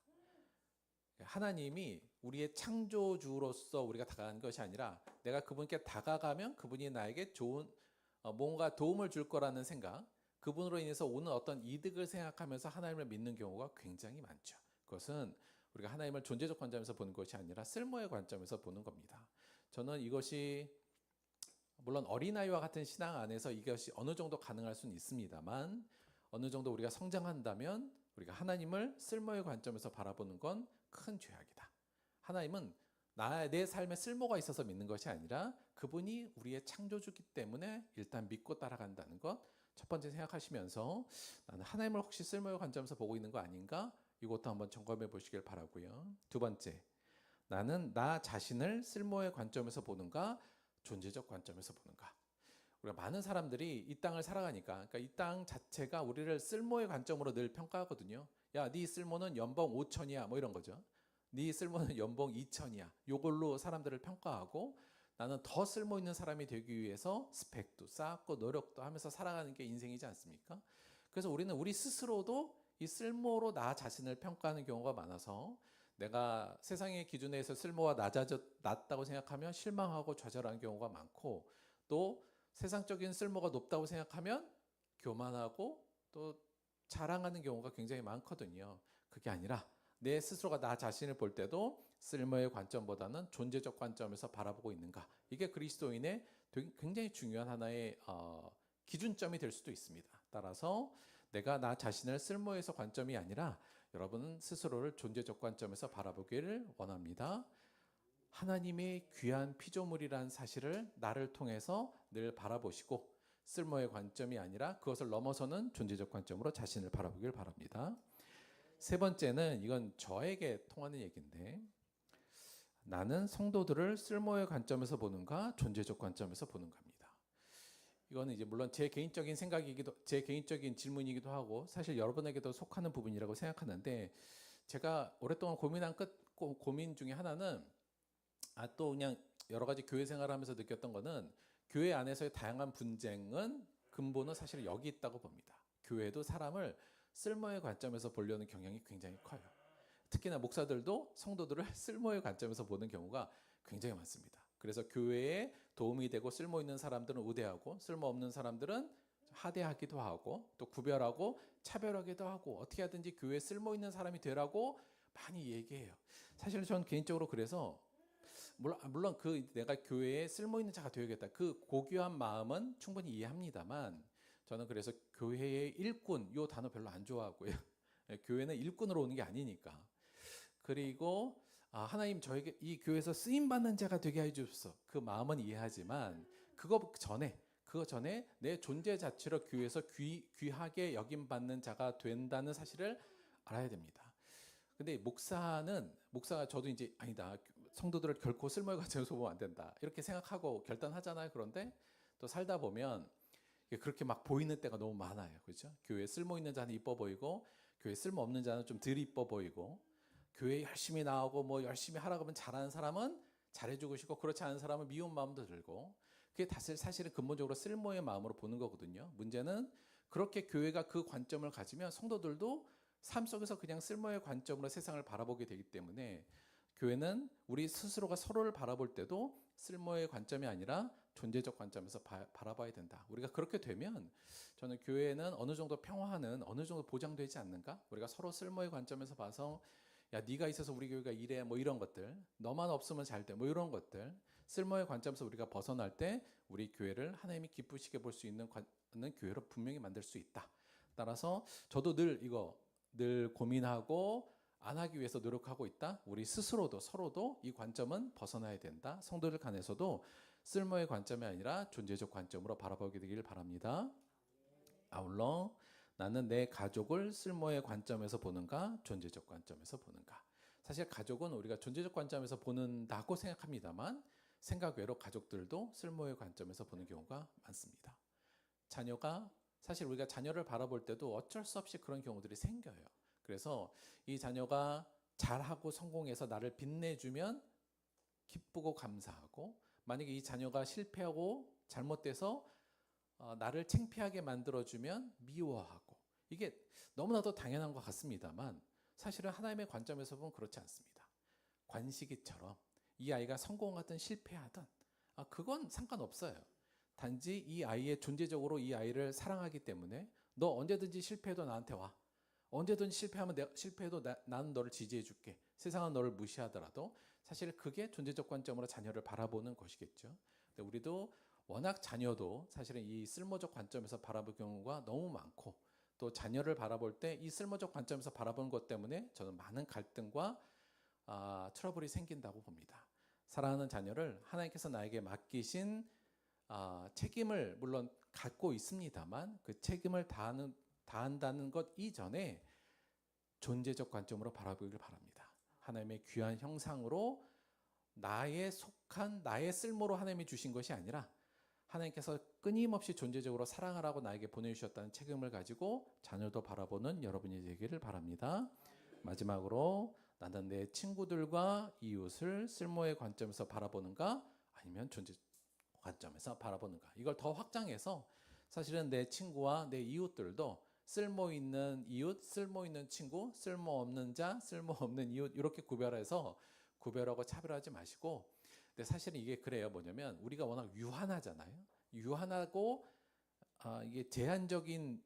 하나님이 우리의 창조주로서 우리가 다가가는 것이 아니라 내가 그분께 다가가면 그분이 나에게 좋은 뭔가 도움을 줄 거라는 생각, 그분으로 인해서 오는 어떤 이득을 생각하면서 하나님을 믿는 경우가 굉장히 많죠. 그것은 우리가 하나님을 존재적 관점에서 보는 것이 아니라 쓸모의 관점에서 보는 겁니다. 저는 이것이 물론 어린아이와 같은 신앙 안에서 이것이 어느 정도 가능할 수는 있습니다만, 어느 정도 우리가 성장한다면 우리가 하나님을 쓸모의 관점에서 바라보는 건 큰 죄악이다. 하나님은 내 삶에 쓸모가 있어서 믿는 것이 아니라 그분이 우리의 창조주기 때문에 일단 믿고 따라간다는 것, 첫 번째 생각하시면서 나는 하나님을 혹시 쓸모의 관점에서 보고 있는 거 아닌가? 이것도 한번 점검해 보시길 바라고요. 두 번째, 나는 나 자신을 쓸모의 관점에서 보는가, 존재적 관점에서 보는가? 우리가 많은 사람들이 이 땅을 살아가니까, 그러니까 이 땅 자체가 우리를 쓸모의 관점으로 늘 평가하거든요. 야, 네 쓸모는 연봉 5천이야, 뭐 이런 거죠. 네 쓸모는 연봉 2천이야. 요걸로 사람들을 평가하고, 나는 더 쓸모 있는 사람이 되기 위해서 스펙도 쌓고 노력도 하면서 살아가는 게 인생이지 않습니까? 그래서 우리는 우리 스스로도 이 쓸모로 나 자신을 평가하는 경우가 많아서 내가 세상의 기준에서 쓸모가 낮다고 생각하면 실망하고 좌절하는 경우가 많고, 또 세상적인 쓸모가 높다고 생각하면 교만하고 또 자랑하는 경우가 굉장히 많거든요. 그게 아니라 내 스스로가 나 자신을 볼 때도 쓸모의 관점보다는 존재적 관점에서 바라보고 있는가, 이게 그리스도인의 굉장히 중요한 하나의 기준점이 될 수도 있습니다. 따라서 내가 나 자신을 쓸모에서 관점이 아니라 여러분은 스스로를 존재적 관점에서 바라보기를 원합니다. 하나님의 귀한 피조물이라는 사실을 나를 통해서 늘 바라보시고, 쓸모의 관점이 아니라 그것을 넘어서는 존재적 관점으로 자신을 바라보길 바랍니다. 세 번째는 이건 저에게 통하는 얘기인데, 나는 성도들을 쓸모의 관점에서 보는가, 존재적 관점에서 보는가입니다. 이거는 이제 물론 제 개인적인 생각이기도, 제 개인적인 질문이기도 하고 사실 여러분에게도 속하는 부분이라고 생각하는데, 제가 오랫동안 고민한 고민 중에 하나는 또 그냥 여러 가지 교회 생활하면서 느꼈던 거는, 교회 안에서의 다양한 분쟁은 근본은 사실 여기 있다고 봅니다. 교회도 사람을 쓸모의 관점에서 보려는 경향이 굉장히 커요. 특히나 목사들도 성도들을 쓸모의 관점에서 보는 경우가 굉장히 많습니다. 그래서 교회에 도움이 되고 쓸모 있는 사람들은 우대하고, 쓸모 없는 사람들은 하대하기도 하고, 또 구별하고 차별하기도 하고, 어떻게 하든지 교회에 쓸모 있는 사람이 되라고 많이 얘기해요. 사실 저는 개인적으로 그래서 물론 내가 교회에 쓸모 있는 자가 되어야겠다, 그 고귀한 마음은 충분히 이해합니다만, 저는 그래서 교회의 일꾼, 이 단어 별로 안 좋아하고요. 교회는 일꾼으로 오는 게 아니니까. 그리고 하나님 저에게 이 교회에서 쓰임 받는 자가 되게 해 주옵소서, 그 마음은 이해하지만 그거 전에 내 존재 자체로 교회에서 귀하게 여김 받는 자가 된다는 사실을 알아야 됩니다. 근데 목사가 저도 이제 아니다, 성도들을 결코 쓸모의 관점에서 보면 안 된다, 이렇게 생각하고 결단하잖아요. 그런데 또 살다 보면 그렇게 막 보이는 때가 너무 많아요. 그렇죠? 교회에 쓸모 있는 자는 이뻐 보이고, 교회에 쓸모 없는 자는 좀 덜 이뻐 보이고, 교회에 열심히 나오고 뭐 열심히 하라고 하면 잘하는 사람은 잘해주고 싶고, 그렇지 않은 사람은 미운 마음도 들고, 그게 사실은 근본적으로 쓸모의 마음으로 보는 거거든요. 문제는 그렇게 교회가 그 관점을 가지면 성도들도 삶 속에서 그냥 쓸모의 관점으로 세상을 바라보게 되기 때문에, 교회는 우리 스스로가 서로를 바라볼 때도 쓸모의 관점이 아니라 존재적 관점에서 바라봐야 된다. 우리가 그렇게 되면 저는 교회는 어느 정도 평화는 어느 정도 보장되지 않는가? 우리가 서로 쓸모의 관점에서 봐서 야, 네가 있어서 우리 교회가 이래 뭐 이런 것들, 너만 없으면 잘 돼 뭐 이런 것들, 쓸모의 관점에서 우리가 벗어날 때 우리 교회를 하나님이 기쁘시게 볼 수 있는 교회로 분명히 만들 수 있다. 따라서 저도 늘 고민하고 안 하기 위해서 노력하고 있다. 우리 스스로도 서로도 이 관점은 벗어나야 된다. 성도들 간에서도 쓸모의 관점이 아니라 존재적 관점으로 바라보게 되길 바랍니다. 아울러 나는 내 가족을 쓸모의 관점에서 보는가, 존재적 관점에서 보는가. 사실 가족은 우리가 존재적 관점에서 보는다고 생각합니다만 생각 외로 가족들도 쓸모의 관점에서 보는 경우가 많습니다. 자녀가 사실 우리가 자녀를 바라볼 때도 어쩔 수 없이 그런 경우들이 생겨요. 그래서 이 자녀가 잘하고 성공해서 나를 빛내주면 기쁘고 감사하고, 만약에 이 자녀가 실패하고 잘못돼서 나를 창피하게 만들어주면 미워하고, 이게 너무나도 당연한 것 같습니다만 사실은 하나님의 관점에서 보면 그렇지 않습니다. 관식이처럼 이 아이가 성공하든 실패하든 그건 상관없어요. 단지 이 아이의 존재적으로 이 아이를 사랑하기 때문에 너 언제든지 실패해도 나한테 와. 언제든지 실패해도 나는 너를 지지해 줄게. 세상은 너를 무시하더라도 사실 그게 존재적 관점으로 자녀를 바라보는 것이겠죠. 근데 우리도 워낙 자녀도 사실은 이 쓸모적 관점에서 바라볼 경우가 너무 많고, 또 자녀를 바라볼 때 이 쓸모적 관점에서 바라보는 것 때문에 저는 많은 갈등과 트러블이 생긴다고 봅니다. 사랑하는 자녀를 하나님께서 나에게 맡기신 책임을 물론 갖고 있습니다만 그 책임을 다한다는 것 이전에 존재적 관점으로 바라보길 바랍니다. 하나님의 귀한 형상으로 나의 속한 나의 쓸모로 하나님이 주신 것이 아니라 하나님께서 끊임없이 존재적으로 사랑하라고 나에게 보내주셨다는 책임을 가지고 자녀도 바라보는 여러분이 되기를 바랍니다. 마지막으로 나는 내 친구들과 이웃을 쓸모의 관점에서 바라보는가, 아니면 존재 관점에서 바라보는가. 이걸 더 확장해서 사실은 내 친구와 내 이웃들도 쓸모 있는 이웃, 쓸모 있는 친구, 쓸모 없는 자, 쓸모 없는 이웃, 이렇게 구별하고 차별하지 마시고. 근데 사실은 이게 그래요. 뭐냐면 우리가 워낙 유한하잖아요. 유한하고 이게 제한적인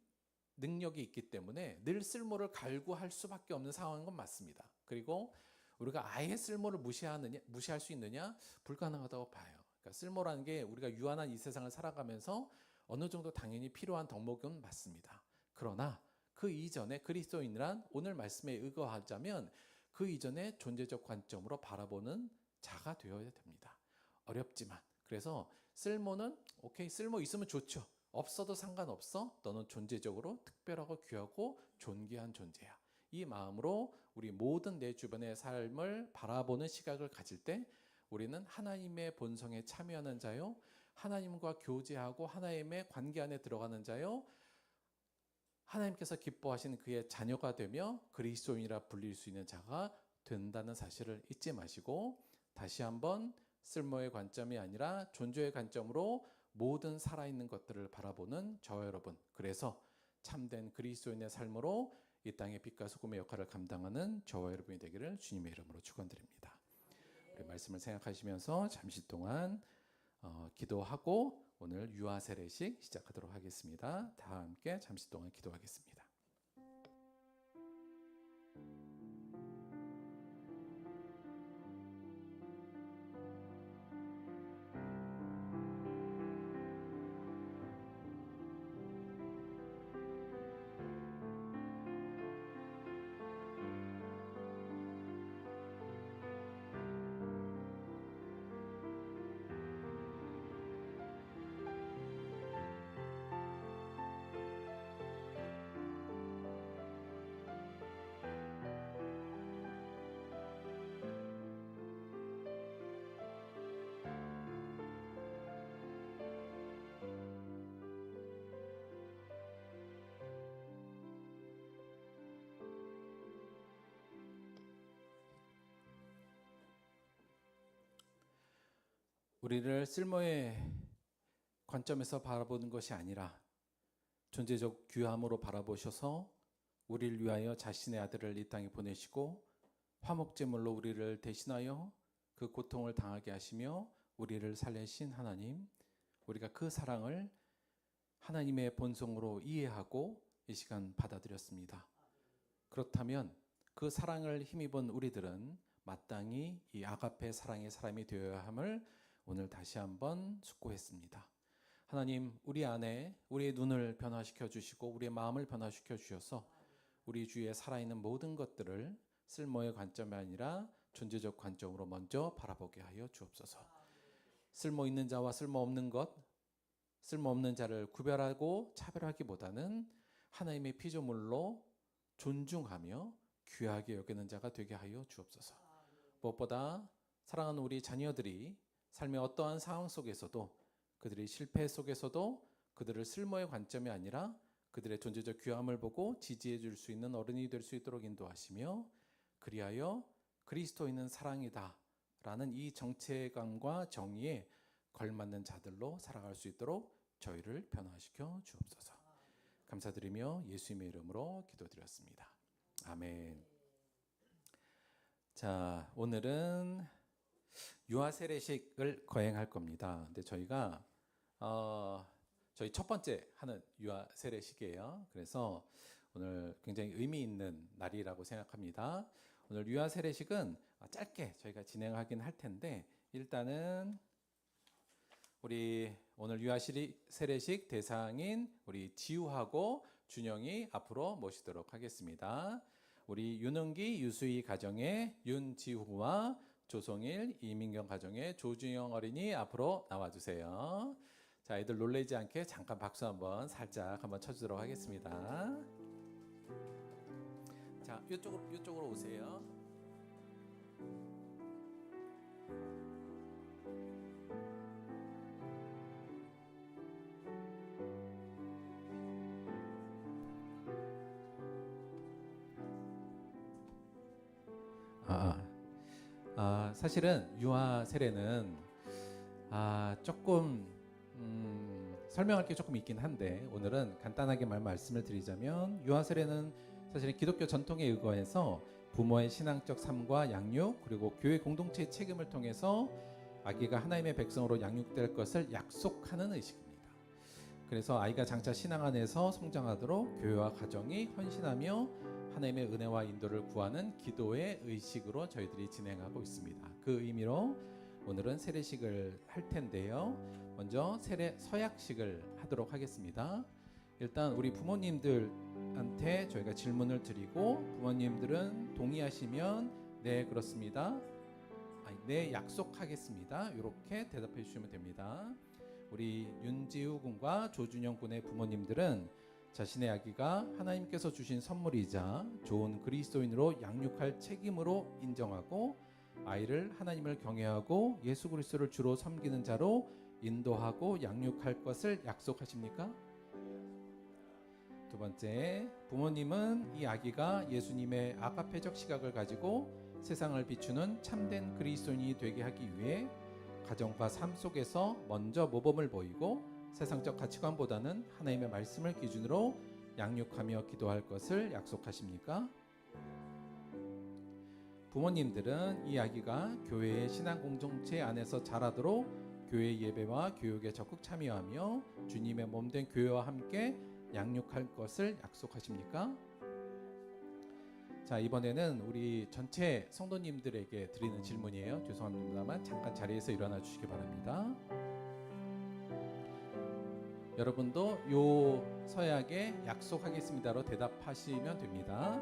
능력이 있기 때문에 늘 쓸모를 갈구할 수밖에 없는 상황인 건 맞습니다. 그리고 우리가 아예 쓸모를 무시할 수 있느냐? 불가능하다고 봐요. 그러니까 쓸모라는 게 우리가 유한한 이 세상을 살아가면서 어느 정도 당연히 필요한 덕목은 맞습니다. 그러나 그 이전에 그리스도인이란 오늘 말씀에 의거하자면 그 이전에 존재적 관점으로 바라보는 자가 되어야 됩니다. 어렵지만. 그래서 쓸모는 오케이, 쓸모 있으면 좋죠. 없어도 상관없어. 너는 존재적으로 특별하고 귀하고 존귀한 존재야. 이 마음으로 우리 모든 내 주변의 삶을 바라보는 시각을 가질 때 우리는 하나님의 본성에 참여하는 자요, 하나님과 교제하고 하나님의 관계 안에 들어가는 자요, 하나님께서 기뻐하시는 그의 자녀가 되며 그리스도인이라 불릴 수 있는 자가 된다는 사실을 잊지 마시고, 다시 한번 쓸모의 관점이 아니라 존재의 관점으로 모든 살아있는 것들을 바라보는 저와 여러분, 그래서 참된 그리스도인의 삶으로 이 땅의 빛과 소금의 역할을 감당하는 저와 여러분이 되기를 주님의 이름으로 축원드립니다. 우리 말씀을 생각하시면서 잠시 동안 기도하고 오늘 유아 세례식 시작하도록 하겠습니다. 다 함께 잠시 동안 기도하겠습니다. 우리를 쓸모의 관점에서 바라보는 것이 아니라 존재적 귀함으로 바라보셔서 우리를 위하여 자신의 아들을 이 땅에 보내시고 화목제물로 우리를 대신하여 그 고통을 당하게 하시며 우리를 살리신 하나님, 우리가 그 사랑을 하나님의 본성으로 이해하고 이 시간 받아들였습니다. 그렇다면 그 사랑을 힘입은 우리들은 마땅히 이 아가페 사랑의 사람이 되어야 함을 오늘 다시 한번 숙고했습니다. 하나님, 우리 안에 우리의 눈을 변화시켜 주시고 우리의 마음을 변화시켜 주셔서 우리 주위에 살아있는 모든 것들을 쓸모의 관점이 아니라 존재적 관점으로 먼저 바라보게 하여 주옵소서. 쓸모 있는 자와 쓸모 없는 것, 쓸모 없는 자를 구별하고 차별하기보다는 하나님의 피조물로 존중하며 귀하게 여기는 자가 되게 하여 주옵소서. 무엇보다 사랑하는 우리 자녀들이 삶의 어떠한 상황 속에서도, 그들의 실패 속에서도 그들을 쓸모의 관점이 아니라 그들의 존재적 귀함을 보고 지지해 줄 수 있는 어른이 될 수 있도록 인도하시며, 그리하여 그리스도인은 사랑이다 라는 이 정체감과 정의에 걸맞는 자들로 살아갈 수 있도록 저희를 변화시켜 주옵소서. 감사드리며 예수님의 이름으로 기도드렸습니다. 아멘. 자, 오늘은 유아 세례식을 거행할 겁니다. 근데 저희가 저희 첫 번째 하는 유아 세례식이에요. 그래서 오늘 굉장히 의미 있는 날이라고 생각합니다. 오늘 유아 세례식은 짧게 저희가 진행하긴 할 텐데, 일단은 우리 오늘 유아 세례식 대상인 우리 지우하고 준영이 앞으로 모시도록 하겠습니다. 우리 윤은기, 유수희 가정의 윤지우와 조성일, 이민경 가정의 조준영 어린이 앞으로 나와주세요. 자, 아이들 놀라지 않게 잠깐 박수 한번 살짝 한번 쳐주도록 하겠습니다. 자, 이쪽으로 오세요. 사실은 유아 세례는 조금 설명할 게 조금 있긴 한데, 오늘은 간단하게 말씀을 드리자면, 유아 세례는 사실 기독교 전통에 의거해서 부모의 신앙적 삶과 양육, 그리고 교회 공동체의 책임을 통해서 아기가 하나님의 백성으로 양육될 것을 약속하는 의식입니다. 그래서 아이가 장차 신앙 안에서 성장하도록 교회와 가정이 헌신하며 하나님의 은혜와 인도를 구하는 기도의 의식으로 저희들이 진행하고 있습니다. 그 의미로 오늘은 세례식을 할 텐데요. 먼저 서약식을 하도록 하겠습니다. 일단 우리 부모님들한테 저희가 질문을 드리고, 부모님들은 동의하시면 네 그렇습니다, 네 약속하겠습니다, 이렇게 대답해 주시면 됩니다. 우리 윤지우 군과 조준영 군의 부모님들은 자신의 아기가 하나님께서 주신 선물이자 좋은 그리스도인으로 양육할 책임으로 인정하고, 아이를 하나님을 경외하고 예수 그리스도를 주로 섬기는 자로 인도하고 양육할 것을 약속하십니까? 두 번째, 부모님은 이 아기가 예수님의 아가페적 시각을 가지고 세상을 비추는 참된 그리스도인이 되게 하기 위해 가정과 삶 속에서 먼저 모범을 보이고 세상적 가치관보다는 하나님의 말씀을 기준으로 양육하며 기도할 것을 약속하십니까? 부모님들은 이 아기가 교회의 신앙 공동체 안에서 자라도록 교회 예배와 교육에 적극 참여하며 주님의 몸된 교회와 함께 양육할 것을 약속하십니까? 자, 이번에는 우리 전체 성도님들에게 드리는 질문이에요. 죄송합니다만 잠깐 자리에서 일어나 주시기 바랍니다. 여러분도 요 서약에 약속하겠습니다로 대답하시면 됩니다.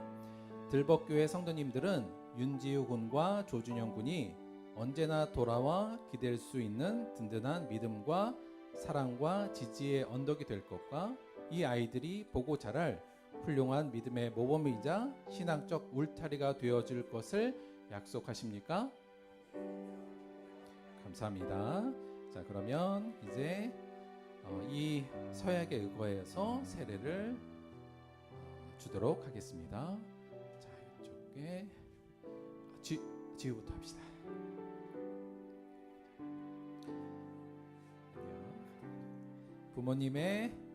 들벅교회 성도님들은 윤지우 군과 조준영 군이 언제나 돌아와 기댈 수 있는 든든한 믿음과 사랑과 지지의 언덕이 될 것과, 이 아이들이 보고 자랄 훌륭한 믿음의 모범이자 신앙적 울타리가 되어줄 것을 약속하십니까? 감사합니다. 자, 그러면 이제 이 서약에 의거해서 세례를 주도록 하겠습니다. 자, 이쪽에 지우부터 합시다.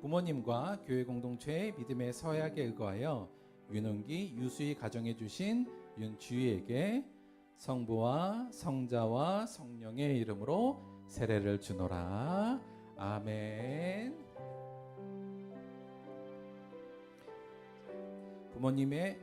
부모님과 교회 공동체의 믿음의 서약에 의거하여 윤은기, 유수희 가정해 주신 윤지우에게 성부와 성자와 성령의 이름으로 세례를 주노라. 아멘.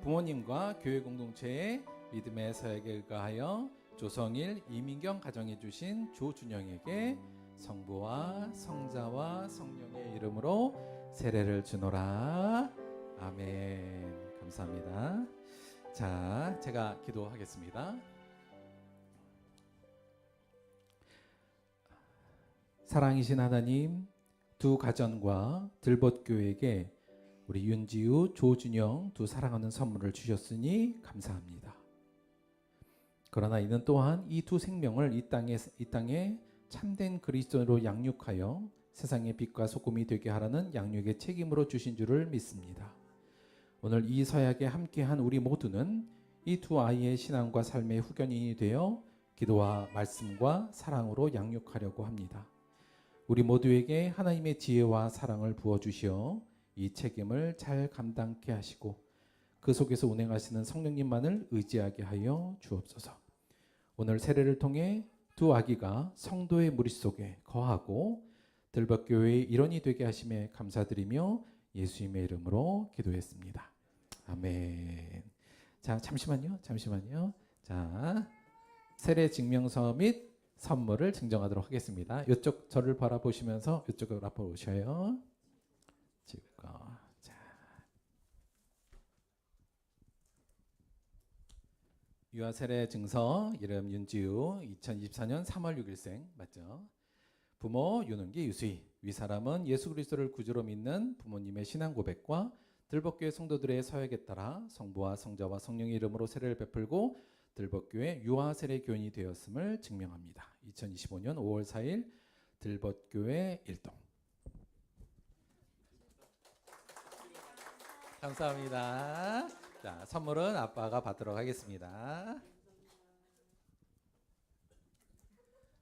부모님과 교회 공동체의 믿음의 사역에 의거하여 조성일 이민경 가정해 주신 조준영에게 성부와 성자와 성령의 이름으로 세례를 주노라. 아멘. 감사합니다. 자, 제가 기도하겠습니다. 사랑이신 하나님, 두 가정과 들벗교회에게 우리 윤지우, 조준영 두 사랑하는 선물을 주셨으니 감사합니다. 그러나 이는 또한 이 두 생명을 이 땅에 참된 그리스도로 양육하여 세상의 빛과 소금이 되게 하라는 양육의 책임으로 주신 줄을 믿습니다. 오늘 이 서약에 함께한 우리 모두는 이 두 아이의 신앙과 삶의 후견인이 되어 기도와 말씀과 사랑으로 양육하려고 합니다. 우리 모두에게 하나님의 지혜와 사랑을 부어주시어 이 책임을 잘 감당케 하시고 그 속에서 운행하시는 성령님만을 의지하게 하여 주옵소서. 오늘 세례를 통해 두 아기가 성도의 무리 속에 거하고 들벗교회의 일원이 되게 하심에 감사드리며 예수님의 이름으로 기도했습니다. 아멘. 자, 잠시만요. 자, 세례 증명서 및 선물을 증정하도록 하겠습니다. 이쪽 저를 바라보시면서 이쪽으로 앞으로 오셔요. 자, 유아 세례 증서 이름 윤지우 2024년 3월 6일생 맞죠? 부모 윤은기 유수희 위사람은 예수 그리스도를 구주로 믿는 부모님의 신앙 고백과 들벗교회 성도들의 서약에 따라 성부와 성자와 성령의 이름으로 세례를 베풀고 들벗교회 유아 세례 교인이 되었음을 증명합니다. 2025년 5월 4일 들벗교회 1동. 감사합니다. 자, 선물은 아빠가 받도록 하겠습니다.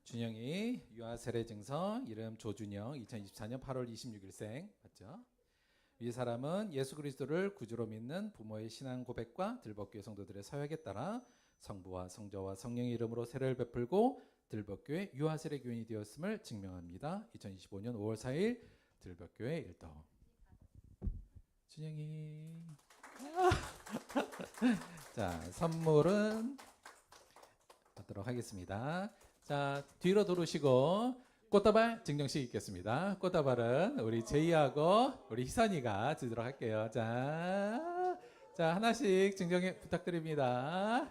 준영이 유아 세례 증서 이름 조준영 2024년 8월 26일생 맞죠? 이 사람은 예수 그리스도를 구주로 믿는 부모의 신앙 고백과 들벗교회 성도들의 서약에 따라 성부와 성자와 성령의 이름으로 세례를 베풀고 들벗교회 유아 세례 교인이 되었음을 증명합니다. 2025년 5월 4일 들벗교회 1동. 준영이. 자, 선물은 받도록 하겠습니다. 자, 뒤로 돌으시고 꽃다발 증정식 있겠습니다. 꽃다발은 우리 제이하고 우리 희선이가 드리도록 할게요. 자, 하나씩 증정해 부탁드립니다.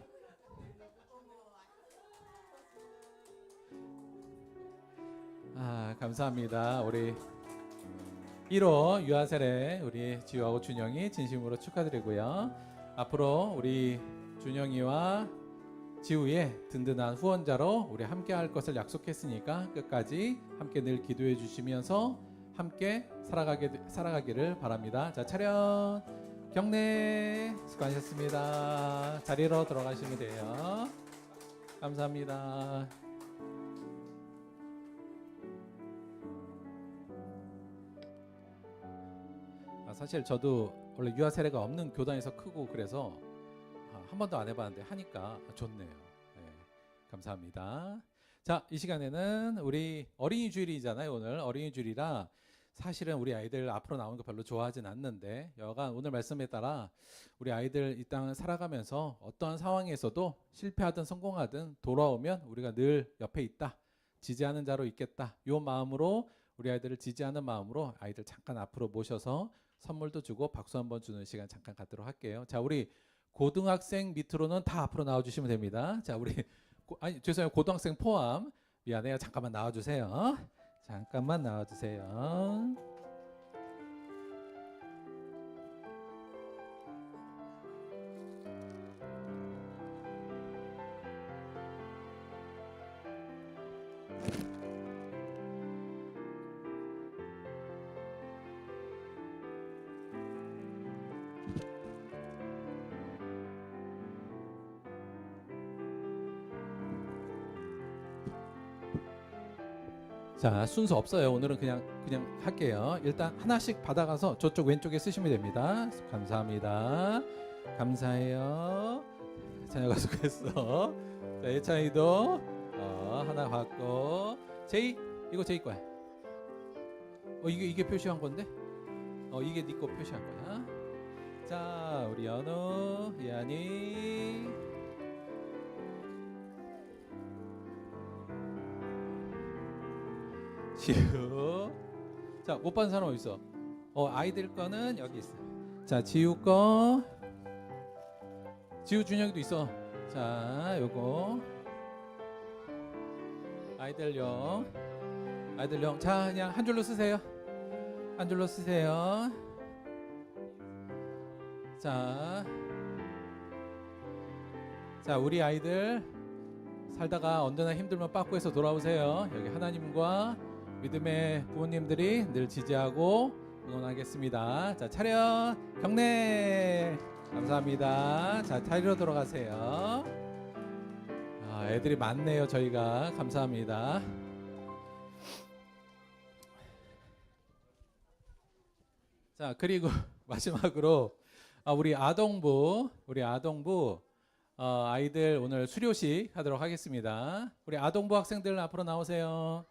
감사합니다. 우리 1호 유아세례 우리 지우하고 준영이 진심으로 축하드리고요. 앞으로 우리 준영이와 지우의 든든한 후원자로 우리 함께 할 것을 약속했으니까 끝까지 함께 늘 기도해 주시면서 함께 살아가기를 바랍니다. 자, 차렷 경례 수고하셨습니다. 자리로 들어가시면 돼요. 감사합니다. 사실 저도 원래 유아 세례가 없는 교단에서 크고 그래서 한 번도 안 해봤는데 하니까 좋네요. 네, 감사합니다. 자, 이 시간에는 우리 어린이 주일이잖아요. 오늘 어린이 주일이라 사실은 우리 아이들 앞으로 나오는 거 별로 좋아하진 않는데 여간 오늘 말씀에 따라 우리 아이들 이 땅을 살아가면서 어떠한 상황에서도 실패하든 성공하든 돌아오면 우리가 늘 옆에 있다. 지지하는 자로 있겠다. 이 마음으로 우리 아이들을 지지하는 마음으로 아이들 잠깐 앞으로 모셔서 선물도 주고 박수 한번 주는 시간 잠깐 갖도록 할게요. 자, 우리 고등학생 밑으로는 다 앞으로 나와주시면 됩니다. 자, 우리 죄송해요. 고등학생 포함 미안해요. 잠깐만 나와주세요. 잠깐만 나와주세요. 자, 순서 없어요. 오늘은 그냥 할게요. 일단 하나씩 받아가서 저쪽 왼쪽에 쓰시면 됩니다. 감사합니다. 감사해요. 찬혁아 수고했어. 자, 예찬이도 하나 받고 제이 이거 제이 거야. 이게 표시한 건데? 이게 네 거 표시한 거야. 자, 우리 연우, 예안이. 지우. 자, 못 받은 사람 어디 있어? 아이들 거는 여기 있어. 자, 지우 거. 지우 준혁이도 있어. 자, 요거. 아이들용. 자, 그냥 한 줄로 쓰세요. 한 줄로 쓰세요. 자, 우리 아이들 살다가 언제나 힘들면 빠꾸해서 돌아오세요. 여기 하나님과 믿음의 부모님들이 늘 지지하고 응원하겠습니다. 자, 차렷 경례. 감사합니다. 자, 자리로 돌아가세요. 애들이 많네요. 저희가 감사합니다. 자, 그리고 마지막으로 우리 아동부 아이들 오늘 수료식 하도록 하겠습니다. 우리 아동부 학생들 앞으로 나오세요.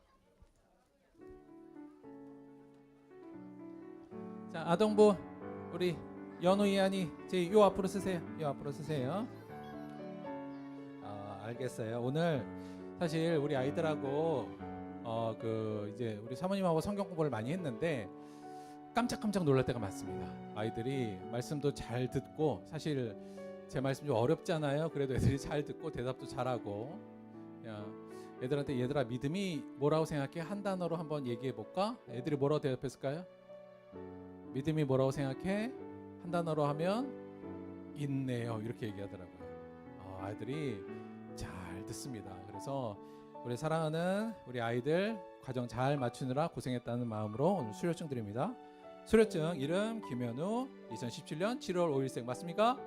자, 아동부 우리 연우, 이한이 요 앞으로 쓰세요. 요 앞으로 쓰세요. 알겠어요. 오늘 사실 우리 아이들하고 이제 우리 사모님하고 성경 공부를 많이 했는데 깜짝깜짝 놀랄 때가 많습니다. 아이들이 말씀도 잘 듣고, 사실 제 말씀 좀 어렵잖아요. 그래도 애들이 잘 듣고 대답도 잘하고. 애들한테 얘들아 믿음이 뭐라고 생각해? 한 단어로 한번 얘기해 볼까? 애들이 뭐라고 대답했을까요? 믿음이 뭐라고 생각해? 한 단어로 하면 있네요. 이렇게 얘기하더라고요. 아이들이 잘 듣습니다. 그래서 우리 사랑하는 우리 아이들 과정 잘 맞추느라 고생했다는 마음으로 오늘 수료증 드립니다. 수료증 이름 김현우, 2017년 7월 5일생 맞습니까?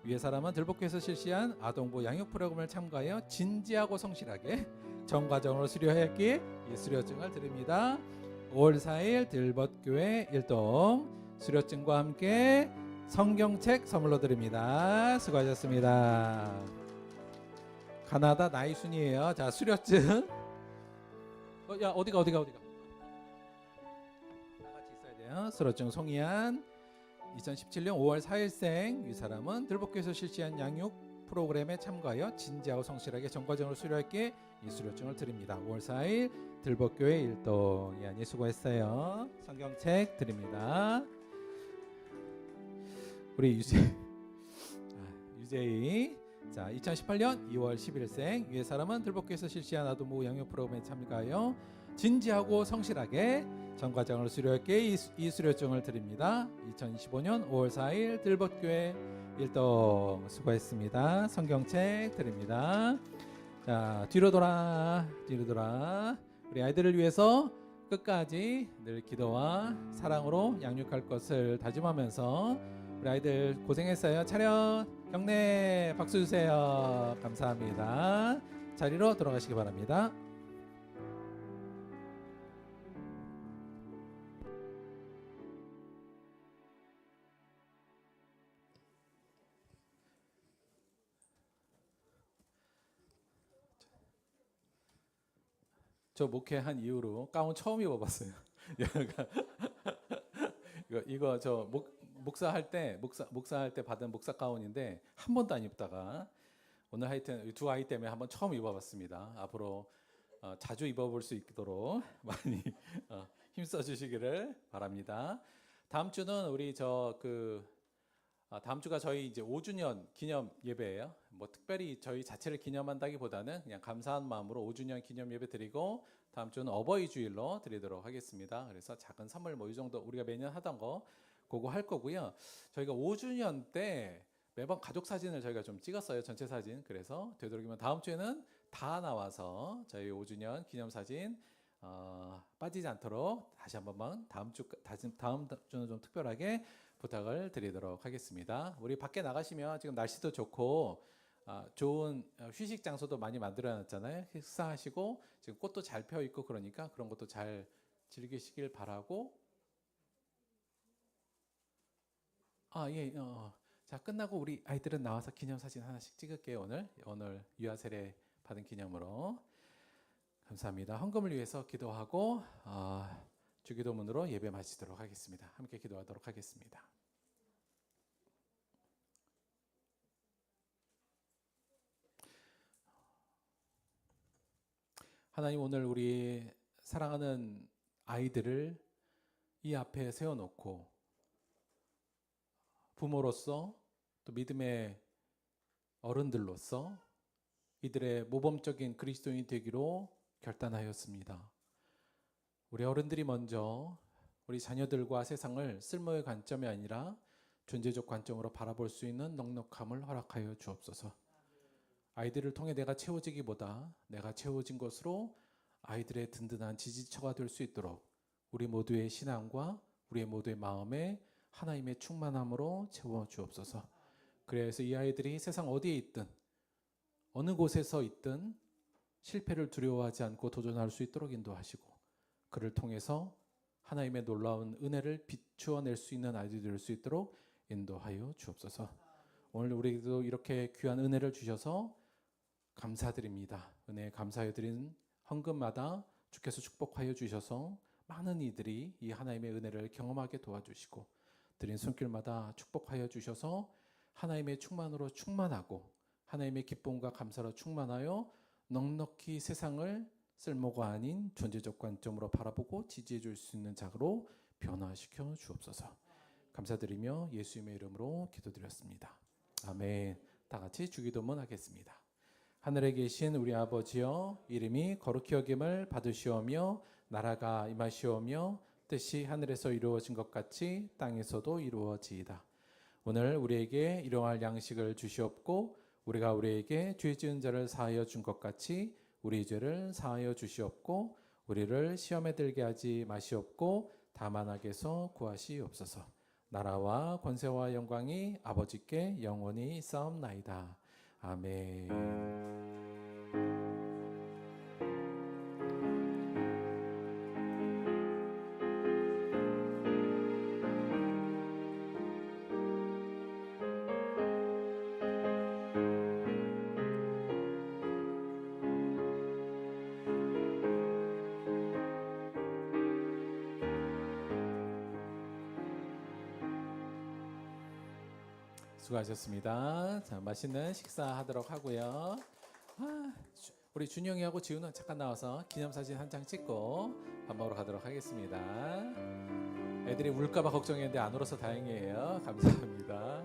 위에 사람은 들복교에서 실시한 아동부 양육 프로그램을 참가하여 진지하고 성실하게 전 과정으로 수료했기에 이 수료증을 드립니다. 5월 4일 들벗교회 1동 수료증과 함께 성경책 선물로 드립니다. 수고하셨습니다. 가나다 나이 순이에요. 자, 수료증. 야, 어디가? 다 같이 있어야 돼요. 수료증 송이한 2017년 5월 4일생 이 사람은 들복교에서 실시한 양육 프로그램에 참가하여 진지하고 성실하게 전과정을 수료할게 이 수료증을 드립니다. 5월 4일 들복교회 1동 이한이 수고했어요. 성경책 드립니다. 우리 유재희. 자, 2018년 2월 11일생 위에 사람은 들복교에서 실시한 아동부 양육 프로그램에 참가하여 진지하고 성실하게 전과정을 수료할게 이 수료증을 드립니다. 2025년 5월 4일 들벗교회 1동 수고했습니다. 성경책 드립니다. 자, 뒤로 돌아. 우리 아이들을 위해서 끝까지 늘 기도와 사랑으로 양육할 것을 다짐하면서 우리 아이들 고생했어요. 차렷 경례 박수 주세요. 감사합니다. 자리로 돌아가시기 바랍니다. 저 목회한 이후로 가운 처음 입어봤어요. 이거 저 목사할 때 받은 목사 가운인데 한 번도 안 입다가 오늘 하여튼 두 아이 때문에 한번 처음 입어봤습니다. 앞으로 자주 입어볼 수 있도록 많이 힘써 주시기를 바랍니다. 다음 주는 우리 다음 주가 저희 이제 5주년 기념 예배예요. 뭐 특별히 저희 자체를 기념한다기보다는 그냥 감사한 마음으로 5주년 기념 예배 드리고 다음 주는 어버이 주일로 드리도록 하겠습니다. 그래서 작은 선물 뭐 이 정도 우리가 매년 하던 거 그거 할 거고요. 저희가 5주년 때 매번 가족 사진을 저희가 좀 찍었어요. 전체 사진. 그래서 되도록이면 다음 주에는 다 나와서 저희 5주년 기념 사진 빠지지 않도록 다시 한 번만 다음 주는 좀 특별하게 부탁을 드리도록 하겠습니다. 우리 밖에 나가시면 지금 날씨도 좋고 좋은 휴식 장소도 많이 만들어놨잖아요. 식사하시고 지금 꽃도 잘 펴 있고 그러니까 그런 것도 잘 즐기시길 바라고. 예. 자, 끝나고 우리 아이들은 나와서 기념사진 하나씩 찍을게요. 오늘 유아 세례 받은 기념으로. 감사합니다. 헌금을 위해서 기도하고 주기도문으로 예배 마치도록 하겠습니다. 함께 기도하도록 하겠습니다. 하나님, 오늘 우리 사랑하는 아이들을 이 앞에 세워놓고 부모로서 또 믿음의 어른들로서 이들의 모범적인 그리스도인이 되기로 결단하였습니다. 우리 어른들이 먼저 우리 자녀들과 세상을 쓸모의 관점이 아니라 존재적 관점으로 바라볼 수 있는 넉넉함을 허락하여 주옵소서. 아이들을 통해 내가 채워지기보다 내가 채워진 것으로 아이들의 든든한 지지처가 될 수 있도록 우리 모두의 신앙과 우리 모두의 마음에 하나님의 충만함으로 채워 주옵소서. 그래서 이 아이들이 세상 어디에 있든 어느 곳에서 있든 실패를 두려워하지 않고 도전할 수 있도록 인도하시고 그를 통해서 하나님의 놀라운 은혜를 비추어낼 수 있는 아이들이 될 수 있도록 인도하여 주옵소서. 오늘 우리도 이렇게 귀한 은혜를 주셔서 감사드립니다. 은혜에 감사해 드린 헌금마다 주께서 축복하여 주셔서 많은 이들이 이 하나님의 은혜를 경험하게 도와주시고 드린 손길마다 축복하여 주셔서 하나님의 충만으로 충만하고 하나님의 기쁨과 감사로 충만하여 넉넉히 세상을 쓸모가 아닌 존재적 관점으로 바라보고 지지해 줄 수 있는 자로 변화시켜 주옵소서. 감사드리며 예수님의 이름으로 기도드렸습니다. 아멘. 다 같이 주기도문 하겠습니다. 하늘에 계신 우리 아버지여, 이름이 거룩히 여김을 받으시오며 나라가 임하시오며 뜻이 하늘에서 이루어진 것 같이 땅에서도 이루어지이다. 오늘 우리에게 일용할 양식을 주시옵고 우리가 우리에게 죄 지은 자를 사하여 준 것 같이 우리 죄를 사하여 주시옵고 우리를 시험에 들게 하지 마시옵고 다만 악에서 구하시옵소서. 나라와 권세와 영광이 아버지께 영원히 있사옵나이다. 아멘. 수고하셨습니다. 자, 맛있는 식사하도록 하고요. 우리 준영이하고 지우는 잠깐 나와서 기념사진 한 장 찍고 밥 먹으러 가도록 하겠습니다. 애들이 울까봐 걱정했는데 안 울어서 다행이에요. 감사합니다.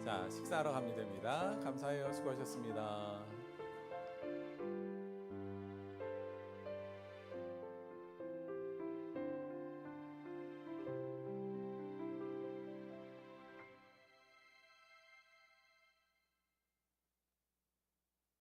자, 식사하러 가면 됩니다. 감사해요. 수고하셨습니다.